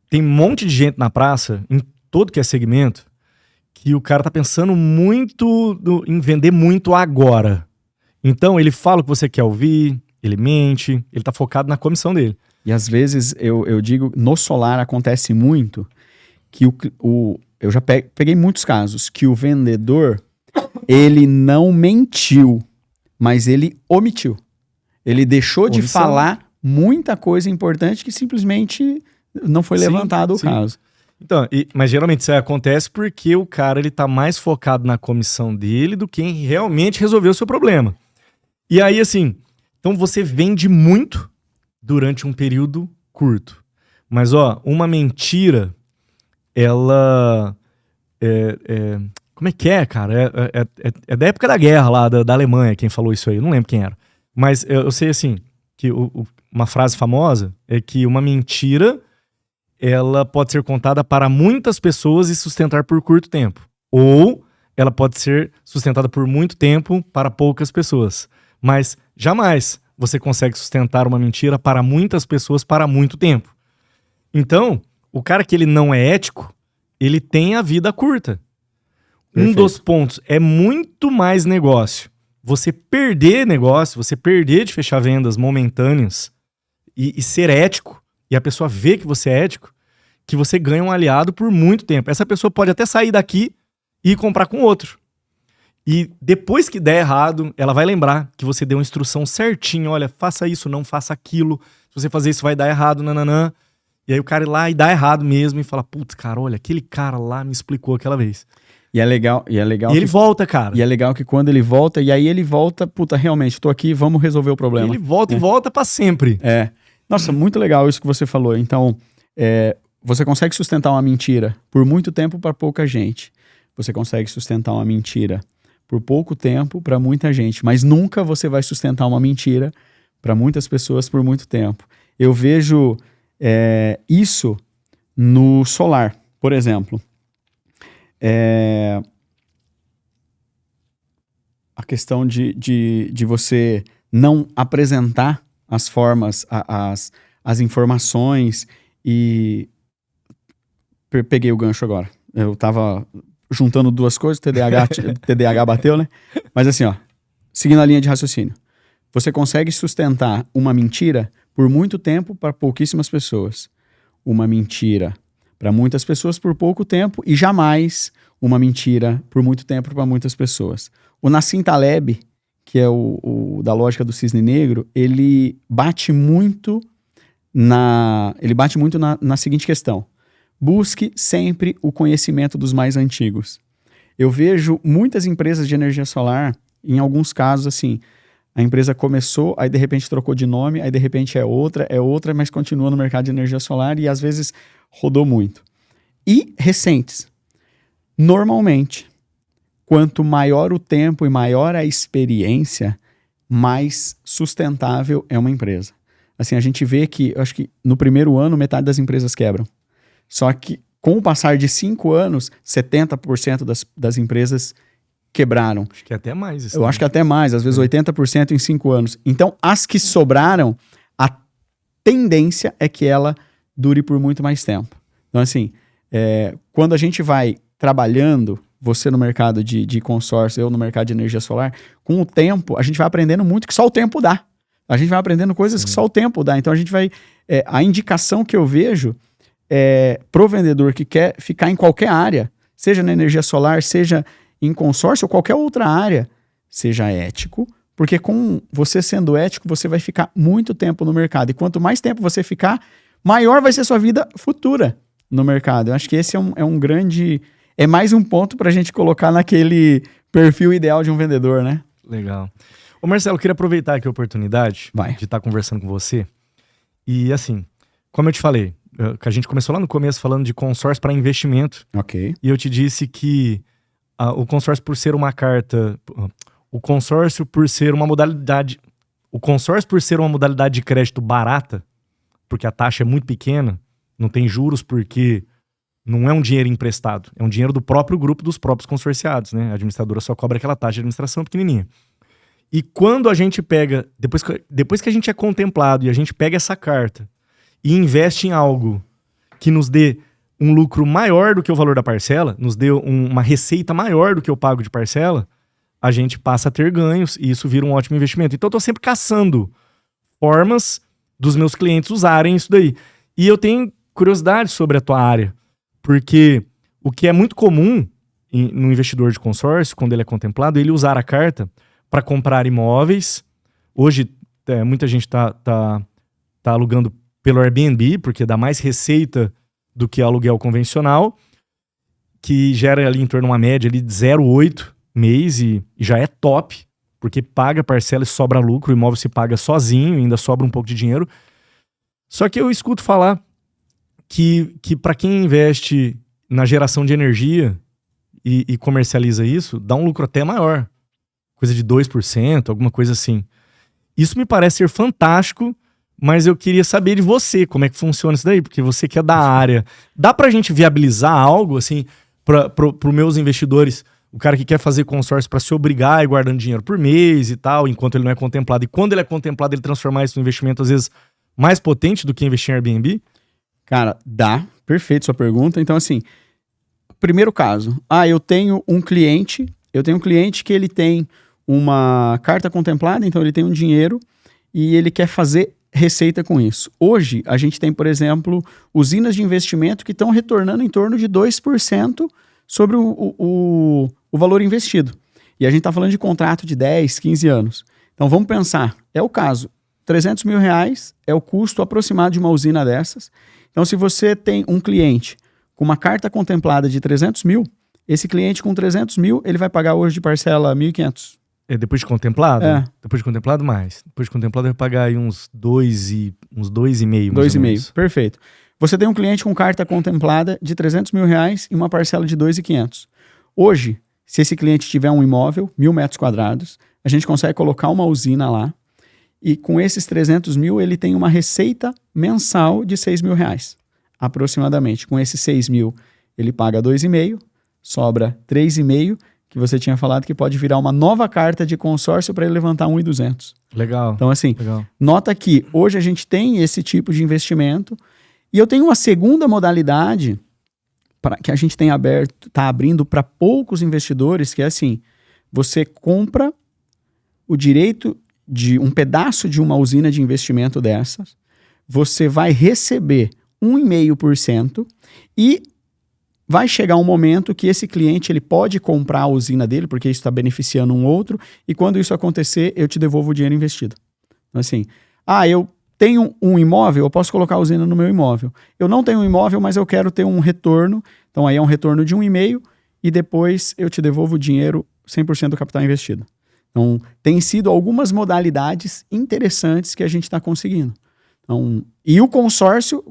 tem um monte de gente na praça, em todo que é segmento, que o cara tá pensando muito em vender muito agora. Então, ele fala o que você quer ouvir, ele mente, ele tá focado na comissão dele. E às vezes, eu digo, no solar acontece muito que eu já peguei muitos casos que o vendedor, ele não mentiu, mas ele omitiu. Ele deixou de falar muita coisa importante que simplesmente não foi levantado o caso. Então, mas geralmente isso acontece porque o cara ele tá mais focado na comissão dele do que em realmente resolver o seu problema. E aí, assim, então você vende muito durante um período curto. Mas, uma mentira, ela... como é que é, cara? É da época da guerra lá, da Alemanha, quem falou isso aí. Eu não lembro quem era. Mas eu sei, assim, que uma frase famosa é que uma mentira, ela pode ser contada para muitas pessoas e sustentar por curto tempo. Ou ela pode ser sustentada por muito tempo para poucas pessoas. Mas jamais você consegue sustentar uma mentira para muitas pessoas para muito tempo. Então, o cara que ele não é ético, ele tem a vida curta. Perfeito. Um dos pontos é muito mais negócio. Você perder negócio, você perder de fechar vendas momentâneas e ser ético, e a pessoa vê que você é ético, que você ganha um aliado por muito tempo. Essa pessoa pode até sair daqui e ir comprar com outro. E depois que der errado, ela vai lembrar que você deu uma instrução certinha. Olha, faça isso, não faça aquilo. Se você fazer isso, vai dar errado, nananã. E aí o cara ir lá e dá errado mesmo e fala, putz, cara, olha, aquele cara lá me explicou aquela vez. E é legal. E ele volta, cara. E é legal que quando ele volta, e aí ele volta, puta, realmente, tô aqui, vamos resolver o problema. Ele volta e volta pra sempre. Nossa, muito legal isso que você falou. Então, você consegue sustentar uma mentira por muito tempo para pouca gente. Você consegue sustentar uma mentira por pouco tempo para muita gente, mas nunca você vai sustentar uma mentira para muitas pessoas por muito tempo. Eu vejo isso no solar, por exemplo. A questão de você não apresentar as formas, as informações e... Peguei o gancho agora. Eu tava juntando duas coisas, TDAH bateu, né? Mas assim, ó, seguindo a linha de raciocínio. Você consegue sustentar uma mentira por muito tempo para pouquíssimas pessoas. Uma mentira para muitas pessoas por pouco tempo e jamais uma mentira por muito tempo para muitas pessoas. O Nassim Taleb, que é o da lógica do cisne negro, ele bate muito na seguinte questão. Busque sempre o conhecimento dos mais antigos. Eu vejo muitas empresas de energia solar, em alguns casos, assim, a empresa começou, aí de repente trocou de nome, aí de repente é outra, mas continua no mercado de energia solar e às vezes rodou muito. E recentes. Normalmente, quanto maior o tempo e maior a experiência, mais sustentável é uma empresa. Assim, a gente vê que, eu acho que no primeiro ano, metade das empresas quebram. Só que, com o passar de 5 anos, 70% das empresas quebraram. Acho que é até mais. Eu acho que até mais, às vezes 80% em 5 anos. Então, as que sobraram, a tendência é que ela dure por muito mais tempo. Então, assim, quando a gente vai trabalhando, você no mercado de consórcio, eu no mercado de energia solar, com o tempo, a gente vai aprendendo muito que só o tempo dá. A gente vai aprendendo coisas que só o tempo dá. Então, a gente vai... a indicação que eu vejo... pro vendedor que quer ficar em qualquer área, seja na energia solar, seja em consórcio ou qualquer outra área, seja ético, porque com você sendo ético, você vai ficar muito tempo no mercado. E quanto mais tempo você ficar, maior vai ser sua vida futura no mercado. Eu acho que esse é um grande... É mais um ponto para a gente colocar naquele perfil ideal de um vendedor, né? Legal. Ô Marcelo, eu queria aproveitar aqui a oportunidade de estar conversando com você. E assim, como eu te falei, que a gente começou lá no começo falando de consórcio para investimento. Ok. E eu te disse que o consórcio por ser uma carta... O consórcio por ser uma modalidade... O consórcio por ser uma modalidade de crédito barata, porque a taxa é muito pequena, não tem juros porque não é um dinheiro emprestado, é um dinheiro do próprio grupo, dos próprios consorciados, né? A administradora só cobra aquela taxa de administração pequenininha. E quando a gente pega... Depois que a gente é contemplado e a gente pega essa carta e investe em algo que nos dê um lucro maior do que o valor da parcela, nos dê uma receita maior do que eu pago de parcela, a gente passa a ter ganhos e isso vira um ótimo investimento. Então eu tô sempre caçando formas dos meus clientes usarem isso daí. E eu tenho curiosidade sobre a tua área, porque o que é muito comum no investidor de consórcio, quando ele é contemplado, ele usar a carta para comprar imóveis. Hoje muita gente tá alugando pelo Airbnb, porque dá mais receita do que aluguel convencional, que gera ali em torno de uma média ali de 0,8 mês e já é top, porque paga parcela e sobra lucro, o imóvel se paga sozinho, ainda sobra um pouco de dinheiro. Só que eu escuto falar que para quem investe na geração de energia e comercializa isso, dá um lucro até maior, coisa de 2%, alguma coisa assim. Isso me parece ser fantástico, Mas eu queria saber de você, como é que funciona isso daí, porque você que é da área. Dá pra gente viabilizar algo, assim, para meus investidores, o cara que quer fazer consórcio para se obrigar a ir guardando dinheiro por mês e tal, enquanto ele não é contemplado. E quando ele é contemplado, ele transformar isso num investimento, às vezes, mais potente do que investir em Airbnb? Cara, dá. Perfeito sua pergunta. Então, assim, primeiro caso. Eu tenho um cliente que ele tem uma carta contemplada, então ele tem um dinheiro e ele quer fazer receita com isso. Hoje, a gente tem, por exemplo, usinas de investimento que estão retornando em torno de 2% sobre o valor investido. E a gente está falando de contrato de 10, 15 anos. Então, vamos pensar. É o caso. R$300 mil é o custo aproximado de uma usina dessas. Então, se você tem um cliente com uma carta contemplada de 300 mil, esse cliente com 300 mil, ele vai pagar hoje de parcela 1.500. É depois de contemplado? É. Depois de contemplado, mais. Depois de contemplado, vai pagar aí uns 2,5. 2,5, perfeito. Você tem um cliente com carta contemplada de 300 mil reais e uma parcela de 2.500. Hoje, se esse cliente tiver um imóvel, 1.000 metros quadrados, a gente consegue colocar uma usina lá e com esses 300 mil ele tem uma receita mensal de 6 mil reais, aproximadamente. Com esses 6 mil ele paga 2,5, sobra 3,5, que você tinha falado que pode virar uma nova carta de consórcio para ele levantar 1.200. Legal. Então, assim, legal. Nota que hoje a gente tem esse tipo de investimento e eu tenho uma segunda modalidade que a gente tem está abrindo para poucos investidores, que é assim, você compra o direito de um pedaço de uma usina de investimento dessas, você vai receber 1,5% e vai chegar um momento que esse cliente ele pode comprar a usina dele, porque isso está beneficiando um outro, e quando isso acontecer, eu te devolvo o dinheiro investido. Então, assim, eu tenho um imóvel, eu posso colocar a usina no meu imóvel. Eu não tenho um imóvel, mas eu quero ter um retorno, então aí é um retorno de 1,5, e depois eu te devolvo o dinheiro 100% do capital investido. Então, tem sido algumas modalidades interessantes que a gente está conseguindo. Então, e o consórcio...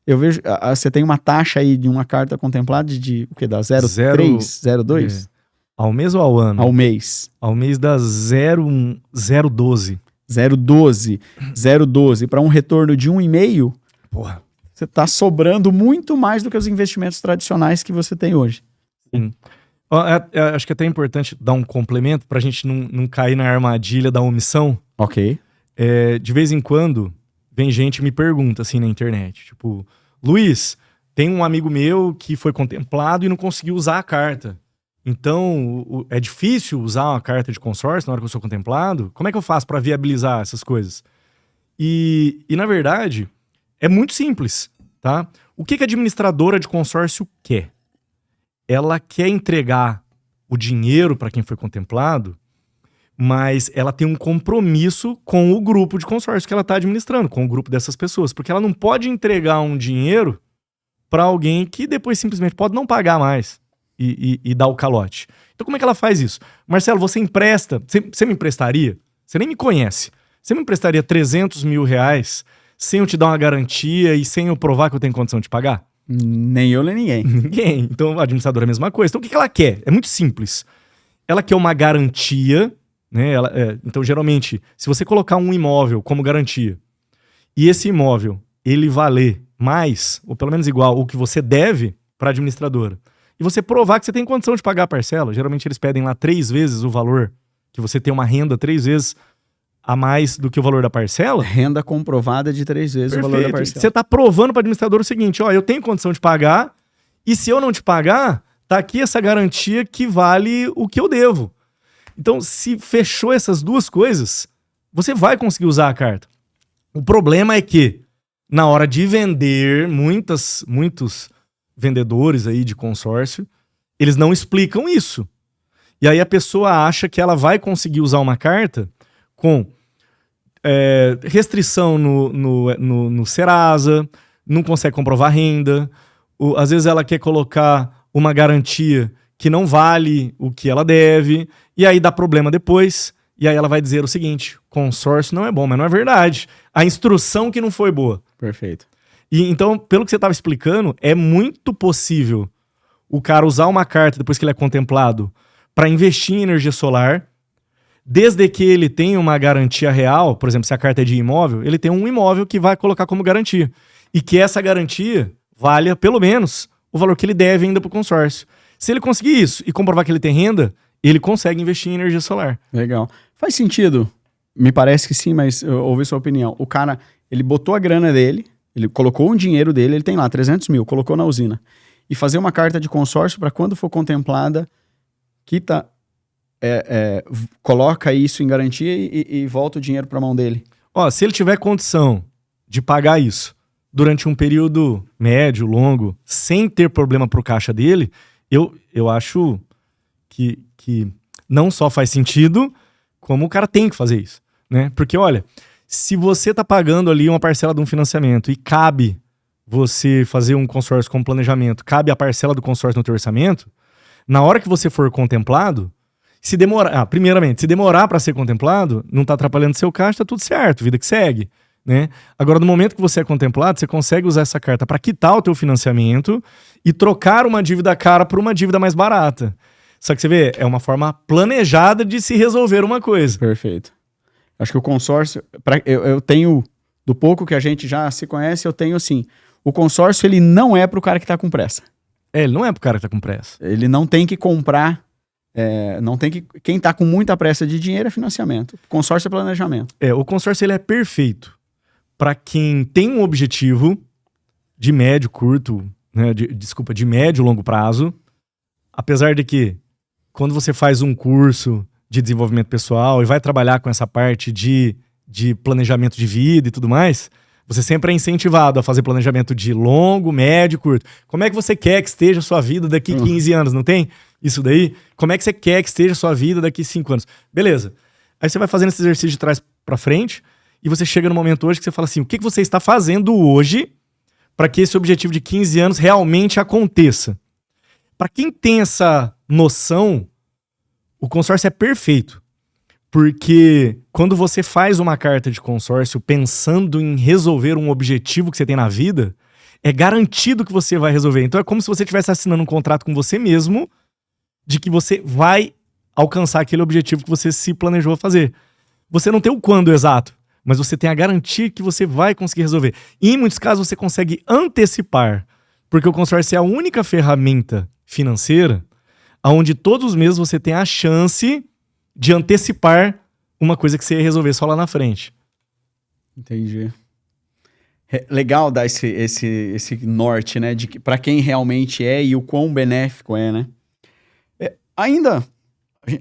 Eu vejo, você tem uma taxa aí de uma carta contemplada de o que dá? 0,3, 0,2? Ao mês ou ao ano? Ao mês. Ao mês dá 0,12. 0,12 para um retorno de 1,5, porra, você está sobrando muito mais do que os investimentos tradicionais que você tem hoje. Sim. Acho que é até importante dar um complemento para a gente não cair na armadilha da omissão. Ok. De vez em quando, vem gente e me pergunta assim na internet, tipo, Luiz, tem um amigo meu que foi contemplado e não conseguiu usar a carta. Então, é difícil usar uma carta de consórcio na hora que eu sou contemplado? Como é que eu faço para viabilizar essas coisas? E, na verdade, é muito simples, tá? O que a administradora de consórcio quer? Ela quer entregar o dinheiro para quem foi contemplado, mas ela tem um compromisso com o grupo de consórcio que ela está administrando, com o grupo dessas pessoas, porque ela não pode entregar um dinheiro para alguém que depois simplesmente pode não pagar mais e dar o calote. Então como é que ela faz isso? Marcelo, você empresta, você me emprestaria? Você nem me conhece. Você me emprestaria 300 mil reais sem eu te dar uma garantia e sem eu provar que eu tenho condição de pagar? Nem eu, nem ninguém. Ninguém. Então a administradora é a mesma coisa. Então o que ela quer? É muito simples. Ela quer uma garantia, né? Então, geralmente, se você colocar um imóvel como garantia e esse imóvel ele valer mais, ou pelo menos igual, o que você deve para a administradora, e você provar que você tem condição de pagar a parcela, geralmente eles pedem lá 3 vezes o valor, que você tem uma renda 3 vezes a mais do que o valor da parcela. Renda comprovada de 3 vezes o valor da parcela. Você está provando para a administradora o seguinte, eu tenho condição de pagar, e se eu não te pagar, tá aqui essa garantia que vale o que eu devo. Então, se fechou essas duas coisas, você vai conseguir usar a carta. O problema é que, na hora de vender, muitos vendedores aí de consórcio, eles não explicam isso. E aí a pessoa acha que ela vai conseguir usar uma carta com restrição no Serasa, não consegue comprovar renda, às vezes ela quer colocar uma garantia que não vale o que ela deve, e aí dá problema depois, e aí ela vai dizer o seguinte, consórcio não é bom, mas não é verdade. A instrução que não foi boa. Perfeito. E então, pelo que você estava explicando, é muito possível o cara usar uma carta depois que ele é contemplado para investir em energia solar, desde que ele tenha uma garantia real, por exemplo, se a carta é de imóvel, ele tem um imóvel que vai colocar como garantia. E que essa garantia valha, pelo menos, o valor que ele deve ainda para o consórcio. Se ele conseguir isso e comprovar que ele tem renda, ele consegue investir em energia solar. Legal. Faz sentido? Me parece que sim, mas eu ouvi sua opinião. O cara, ele botou a grana dele, ele colocou um dinheiro dele, ele tem lá 300 mil, colocou na usina. E fazer uma carta de consórcio para quando for contemplada, quita, coloca isso em garantia e volta o dinheiro para a mão dele. Ó, se ele tiver condição de pagar isso durante um período médio, longo, sem ter problema pro caixa dele, eu acho que não só faz sentido, como o cara tem que fazer isso, né? Porque, olha, se você tá pagando ali uma parcela de um financiamento e cabe você fazer um consórcio com planejamento, cabe a parcela do consórcio no teu orçamento, na hora que você for contemplado, se demorar, primeiramente, se demorar para ser contemplado, não tá atrapalhando seu caixa, tá tudo certo, vida que segue, né? Agora, no momento que você é contemplado, você consegue usar essa carta para quitar o teu financiamento e trocar uma dívida cara por uma dívida mais barata. Só que você vê, é uma forma planejada de se resolver uma coisa. Perfeito. Acho que o consórcio, eu tenho, do pouco que a gente já se conhece, eu tenho assim, o consórcio ele não é pro cara que tá com pressa. Ele não é pro cara que tá com pressa. Ele não tem que comprar, não tem que, quem tá com muita pressa de dinheiro é financiamento. Consórcio é planejamento. O consórcio ele é perfeito para quem tem um objetivo de médio, curto, né, de médio, longo prazo, apesar de que quando você faz um curso de desenvolvimento pessoal e vai trabalhar com essa parte de planejamento de vida e tudo mais, você sempre é incentivado a fazer planejamento de longo, médio, curto. Como é que você quer que esteja a sua vida daqui 15 anos, não tem? Isso daí? Como é que você quer que esteja a sua vida daqui 5 anos? Beleza. Aí você vai fazendo esse exercício de trás para frente e você chega no momento hoje que você fala assim, o que você está fazendo hoje para que esse objetivo de 15 anos realmente aconteça? Para quem tem essa noção, o consórcio é perfeito. Porque quando você faz uma carta de consórcio pensando em resolver um objetivo que você tem na vida, é garantido que você vai resolver. Então é como se você estivesse assinando um contrato com você mesmo de que você vai alcançar aquele objetivo que você se planejou fazer. Você não tem o quando exato, mas você tem a garantia que você vai conseguir resolver. E em muitos casos você consegue antecipar, porque o consórcio é a única ferramenta financeira onde todos os meses você tem a chance de antecipar uma coisa que você ia resolver só lá na frente. Entendi. Legal dar esse norte, né? Para quem realmente é e o quão benéfico é, né? Ainda,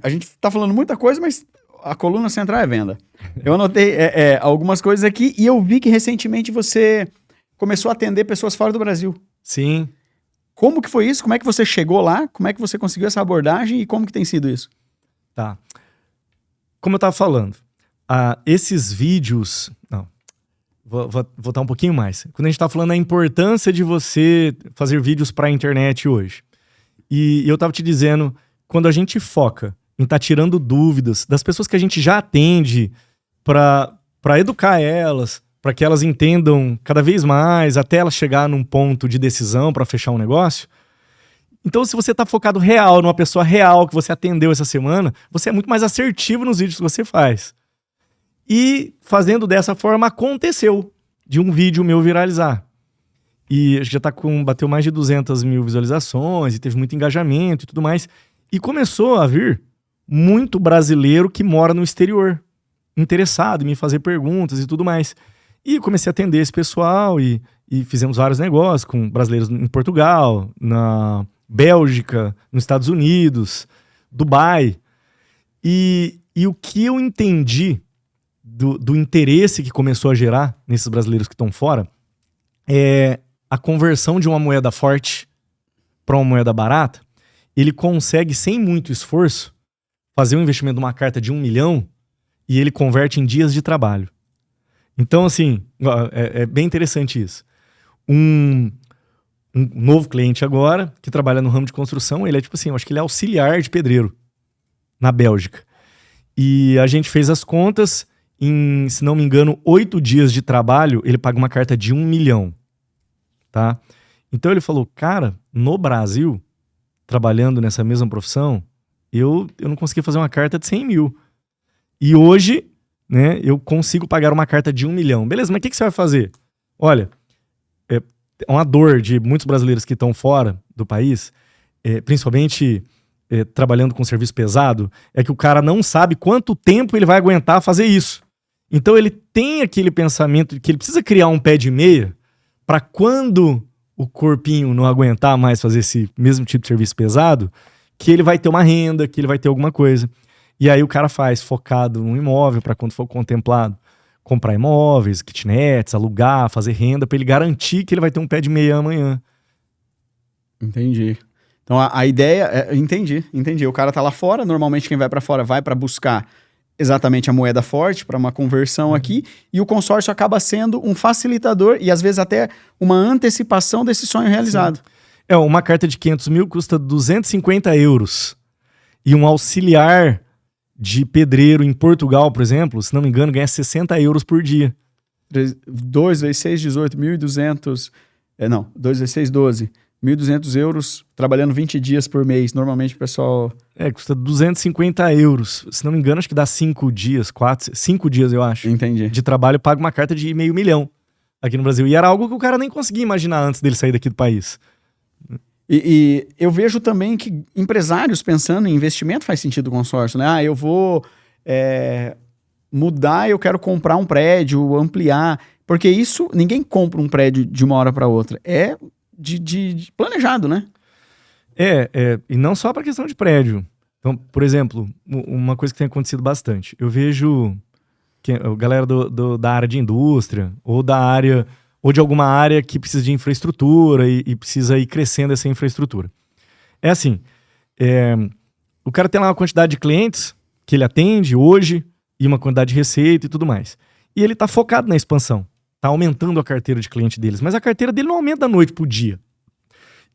a gente tá falando muita coisa, mas a coluna central é venda. Eu anotei algumas coisas aqui e eu vi que recentemente você começou a atender pessoas fora do Brasil. Sim. Como que foi isso? Como é que você chegou lá? Como é que você conseguiu essa abordagem e como que tem sido isso? Tá. Como eu tava falando, esses vídeos... Não, vou voltar um pouquinho mais. Quando a gente tá falando da importância de você fazer vídeos pra internet hoje. E eu tava te dizendo, quando a gente foca em estar tirando dúvidas das pessoas que a gente já atende pra educar elas, para que elas entendam cada vez mais, até elas chegar num ponto de decisão para fechar um negócio. Então, se você tá focado real, numa pessoa real que você atendeu essa semana, você é muito mais assertivo nos vídeos que você faz. E fazendo dessa forma, aconteceu de um vídeo meu viralizar. E já bateu mais de 200 mil visualizações e teve muito engajamento e tudo mais. E começou a vir muito brasileiro que mora no exterior, interessado em me fazer perguntas e tudo mais. E comecei a atender esse pessoal e fizemos vários negócios com brasileiros em Portugal, na Bélgica, nos Estados Unidos, Dubai. E o que eu entendi do interesse que começou a gerar nesses brasileiros que estão fora é a conversão de uma moeda forte para uma moeda barata. Ele consegue, sem muito esforço, fazer um investimento de uma carta de 1 milhão e ele converte em dias de trabalho. Então, assim, é bem interessante isso. Um novo cliente agora, que trabalha no ramo de construção, ele é tipo assim, eu acho que ele é auxiliar de pedreiro na Bélgica. E a gente fez as contas, em, se não me engano, 8 dias de trabalho, ele paga uma carta de 1 milhão, tá? Então ele falou, cara, no Brasil, trabalhando nessa mesma profissão, eu não consegui fazer uma carta de 100 mil. E hoje, né, eu consigo pagar uma carta de 1 milhão. Beleza, mas o que você vai fazer? Olha, é uma dor de muitos brasileiros que estão fora do país, principalmente trabalhando com serviço pesado, é que o cara não sabe quanto tempo ele vai aguentar fazer isso. Então ele tem aquele pensamento de que ele precisa criar um pé de meia para quando o corpinho não aguentar mais fazer esse mesmo tipo de serviço pesado, que ele vai ter uma renda, que ele vai ter alguma coisa. E aí o cara faz focado no imóvel para quando for contemplado, comprar imóveis, kitnets, alugar, fazer renda, para ele garantir que ele vai ter um pé de meia amanhã. Entendi. Então a ideia... Entendi. O cara tá lá fora, normalmente quem vai para fora vai para buscar exatamente a moeda forte, para uma conversão aqui, e o consórcio acaba sendo um facilitador e às vezes até uma antecipação desse sonho realizado. Sim. Uma carta de 500 mil custa 250 euros. E um auxiliar de pedreiro em Portugal, por exemplo, se não me engano, ganha 60 euros por dia. 2 vezes 6, 18, 1.200... 2 vezes 6, 12. 1.200 euros trabalhando 20 dias por mês. Normalmente o pessoal... custa 250 euros. Se não me engano, acho que dá 5 dias, 5 dias, eu acho. Entendi. De trabalho, paga uma carta de $500 mil aqui no Brasil. E era algo que o cara nem conseguia imaginar antes dele sair daqui do país. E eu vejo também que empresários pensando em investimento faz sentido o consórcio, né? Eu vou mudar, eu quero comprar um prédio, ampliar. Porque isso, ninguém compra um prédio de uma hora para outra. É de planejado, né? E não só para questão de prédio. Então, por exemplo, uma coisa que tem acontecido bastante. Eu vejo que a galera da área de indústria ou da área... ou de alguma área que precisa de infraestrutura e precisa ir crescendo essa infraestrutura. É assim, o cara tem lá uma quantidade de clientes que ele atende hoje e uma quantidade de receita e tudo mais. E ele está focado na expansão, está aumentando a carteira de cliente deles, mas a carteira dele não aumenta da noite para o dia.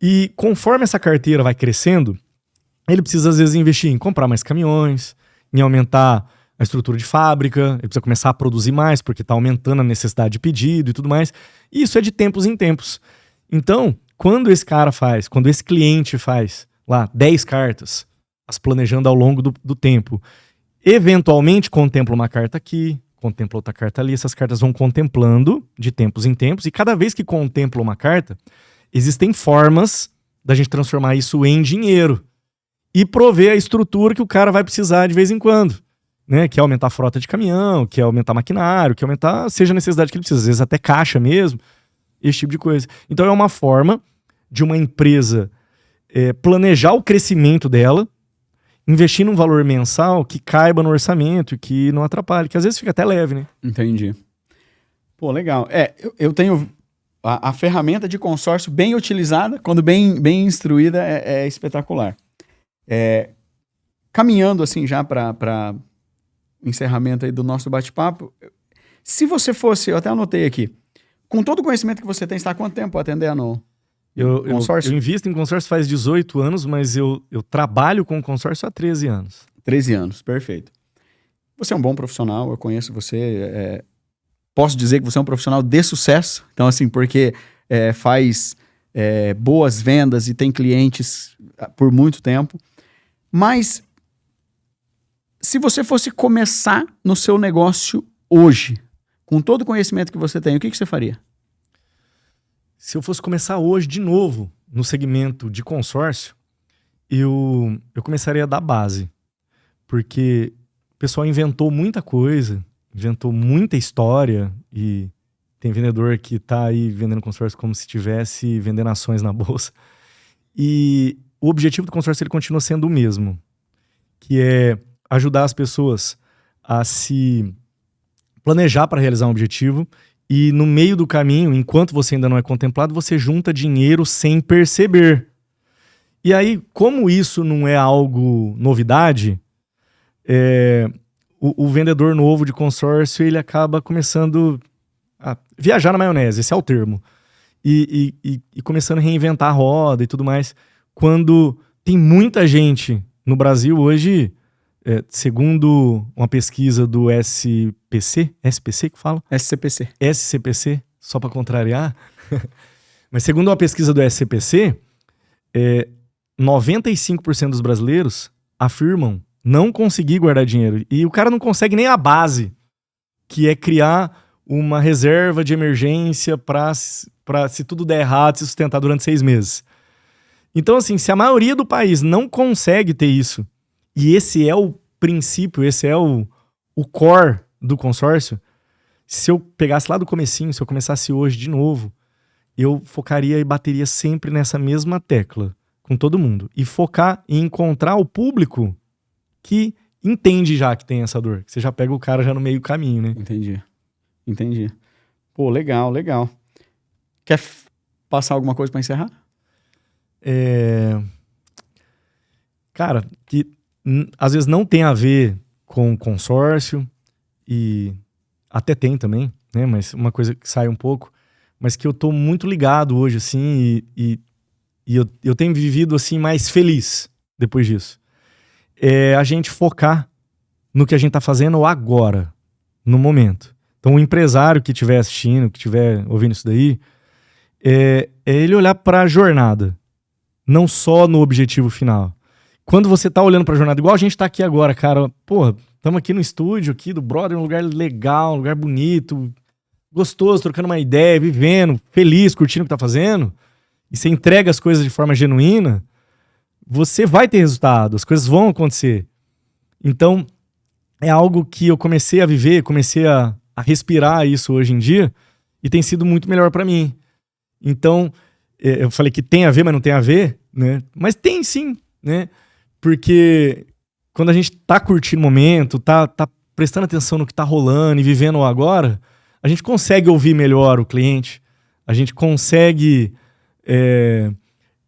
E conforme essa carteira vai crescendo, ele precisa às vezes investir em comprar mais caminhões, em aumentar a estrutura de fábrica, ele precisa começar a produzir mais, porque está aumentando a necessidade de pedido e tudo mais. E isso é de tempos em tempos. Então, quando esse cliente faz lá 10 cartas, as planejando ao longo do tempo, eventualmente contempla uma carta aqui, contempla outra carta ali, essas cartas vão contemplando de tempos em tempos, e cada vez que contempla uma carta, existem formas da gente transformar isso em dinheiro e prover a estrutura que o cara vai precisar de vez em quando. Né, que é aumentar a frota de caminhão, que é aumentar maquinário, que é aumentar, seja a necessidade que ele precisa, às vezes até caixa mesmo, esse tipo de coisa. Então é uma forma de uma empresa planejar o crescimento dela, investir num valor mensal que caiba no orçamento, que não atrapalhe, que às vezes fica até leve, né? Entendi. Pô, legal. Eu tenho a ferramenta de consórcio bem utilizada, quando bem instruída, é espetacular. Caminhando assim já para encerramento aí do nosso bate-papo, se você fosse, eu até anotei aqui, com todo o conhecimento que você tem, está há quanto tempo atendendo consórcio? Eu invisto em consórcio faz 18 anos, mas eu trabalho com consórcio há 13 anos. 13 anos, perfeito. Você é um bom profissional, eu conheço você, posso dizer que você é um profissional de sucesso, então assim, porque faz boas vendas e tem clientes por muito tempo, mas se você fosse começar no seu negócio hoje, com todo o conhecimento que você tem, o que você faria? Se eu fosse começar hoje de novo no segmento de consórcio, eu começaria da base. Porque o pessoal inventou muita coisa, inventou muita história e tem vendedor que está aí vendendo consórcio como se estivesse vendendo ações na bolsa. E o objetivo do consórcio ele continua sendo o mesmo, que é ajudar as pessoas a se planejar para realizar um objetivo e no meio do caminho, enquanto você ainda não é contemplado, você junta dinheiro sem perceber. E aí, como isso não é algo novidade, o vendedor novo de consórcio ele acaba começando a viajar na maionese, esse é o termo, e começando a reinventar a roda e tudo mais, quando tem muita gente no Brasil hoje. Segundo uma pesquisa do SPC que fala? SCPC, só para contrariar. Mas segundo uma pesquisa do SCPC, 95% dos brasileiros afirmam Não conseguir guardar dinheiro. E o cara não consegue nem a base, que é criar uma reserva de emergência para se tudo der errado, se sustentar durante 6 meses. Então, assim, se a maioria do país não consegue ter isso, e esse é o princípio, esse é o core do consórcio, se eu pegasse lá do comecinho, se eu começasse hoje de novo, eu focaria e bateria sempre nessa mesma tecla com todo mundo. E focar em encontrar o público que entende já que tem essa dor. Que você já pega o cara já no meio do caminho, né? Entendi. Pô, legal. Quer passar alguma coisa para encerrar? Cara, que às vezes não tem a ver com consórcio, e até tem também, né? Mas uma coisa que sai um pouco, mas que eu tô muito ligado hoje, assim, e eu tenho vivido, assim, mais feliz depois disso. É a gente focar no que a gente tá fazendo agora, no momento. Então, o empresário que estiver assistindo, que estiver ouvindo isso daí, é ele olhar para a jornada, não só no objetivo final. Quando você tá olhando pra jornada, igual a gente tá aqui agora, cara, porra, estamos aqui no estúdio aqui do Brother, um lugar legal, um lugar bonito, gostoso, trocando uma ideia, vivendo, feliz, curtindo o que tá fazendo, e você entrega as coisas de forma genuína, você vai ter resultado, as coisas vão acontecer. Então, é algo que eu comecei a viver, comecei a respirar isso hoje em dia, e tem sido muito melhor pra mim. Então, eu falei que tem a ver, mas não tem a ver, né? Mas tem sim, né? Porque quando a gente tá curtindo o momento, tá prestando atenção no que tá rolando e vivendo o agora, a gente consegue ouvir melhor o cliente, a gente consegue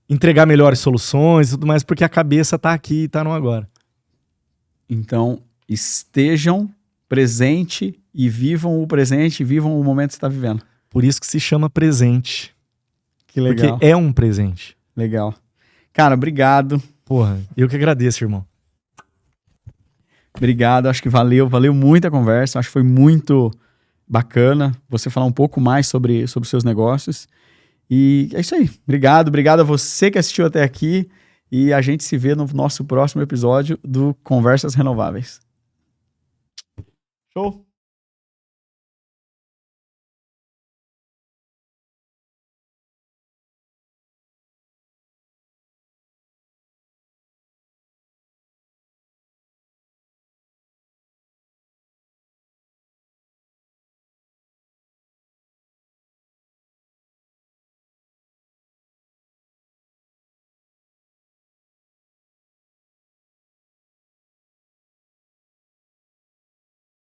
entregar melhores soluções e tudo mais, porque a cabeça tá aqui e tá no agora. Então, estejam presente e vivam o presente, vivam o momento que você está vivendo. Por isso que se chama presente. Que legal. Porque é um presente. Legal. Cara, obrigado. Porra, eu que agradeço, irmão. Obrigado, acho que valeu muito a conversa, acho que foi muito bacana você falar um pouco mais sobre os seus negócios. E é isso aí. Obrigado a você que assistiu até aqui e a gente se vê no nosso próximo episódio do Conversas Renováveis. Show!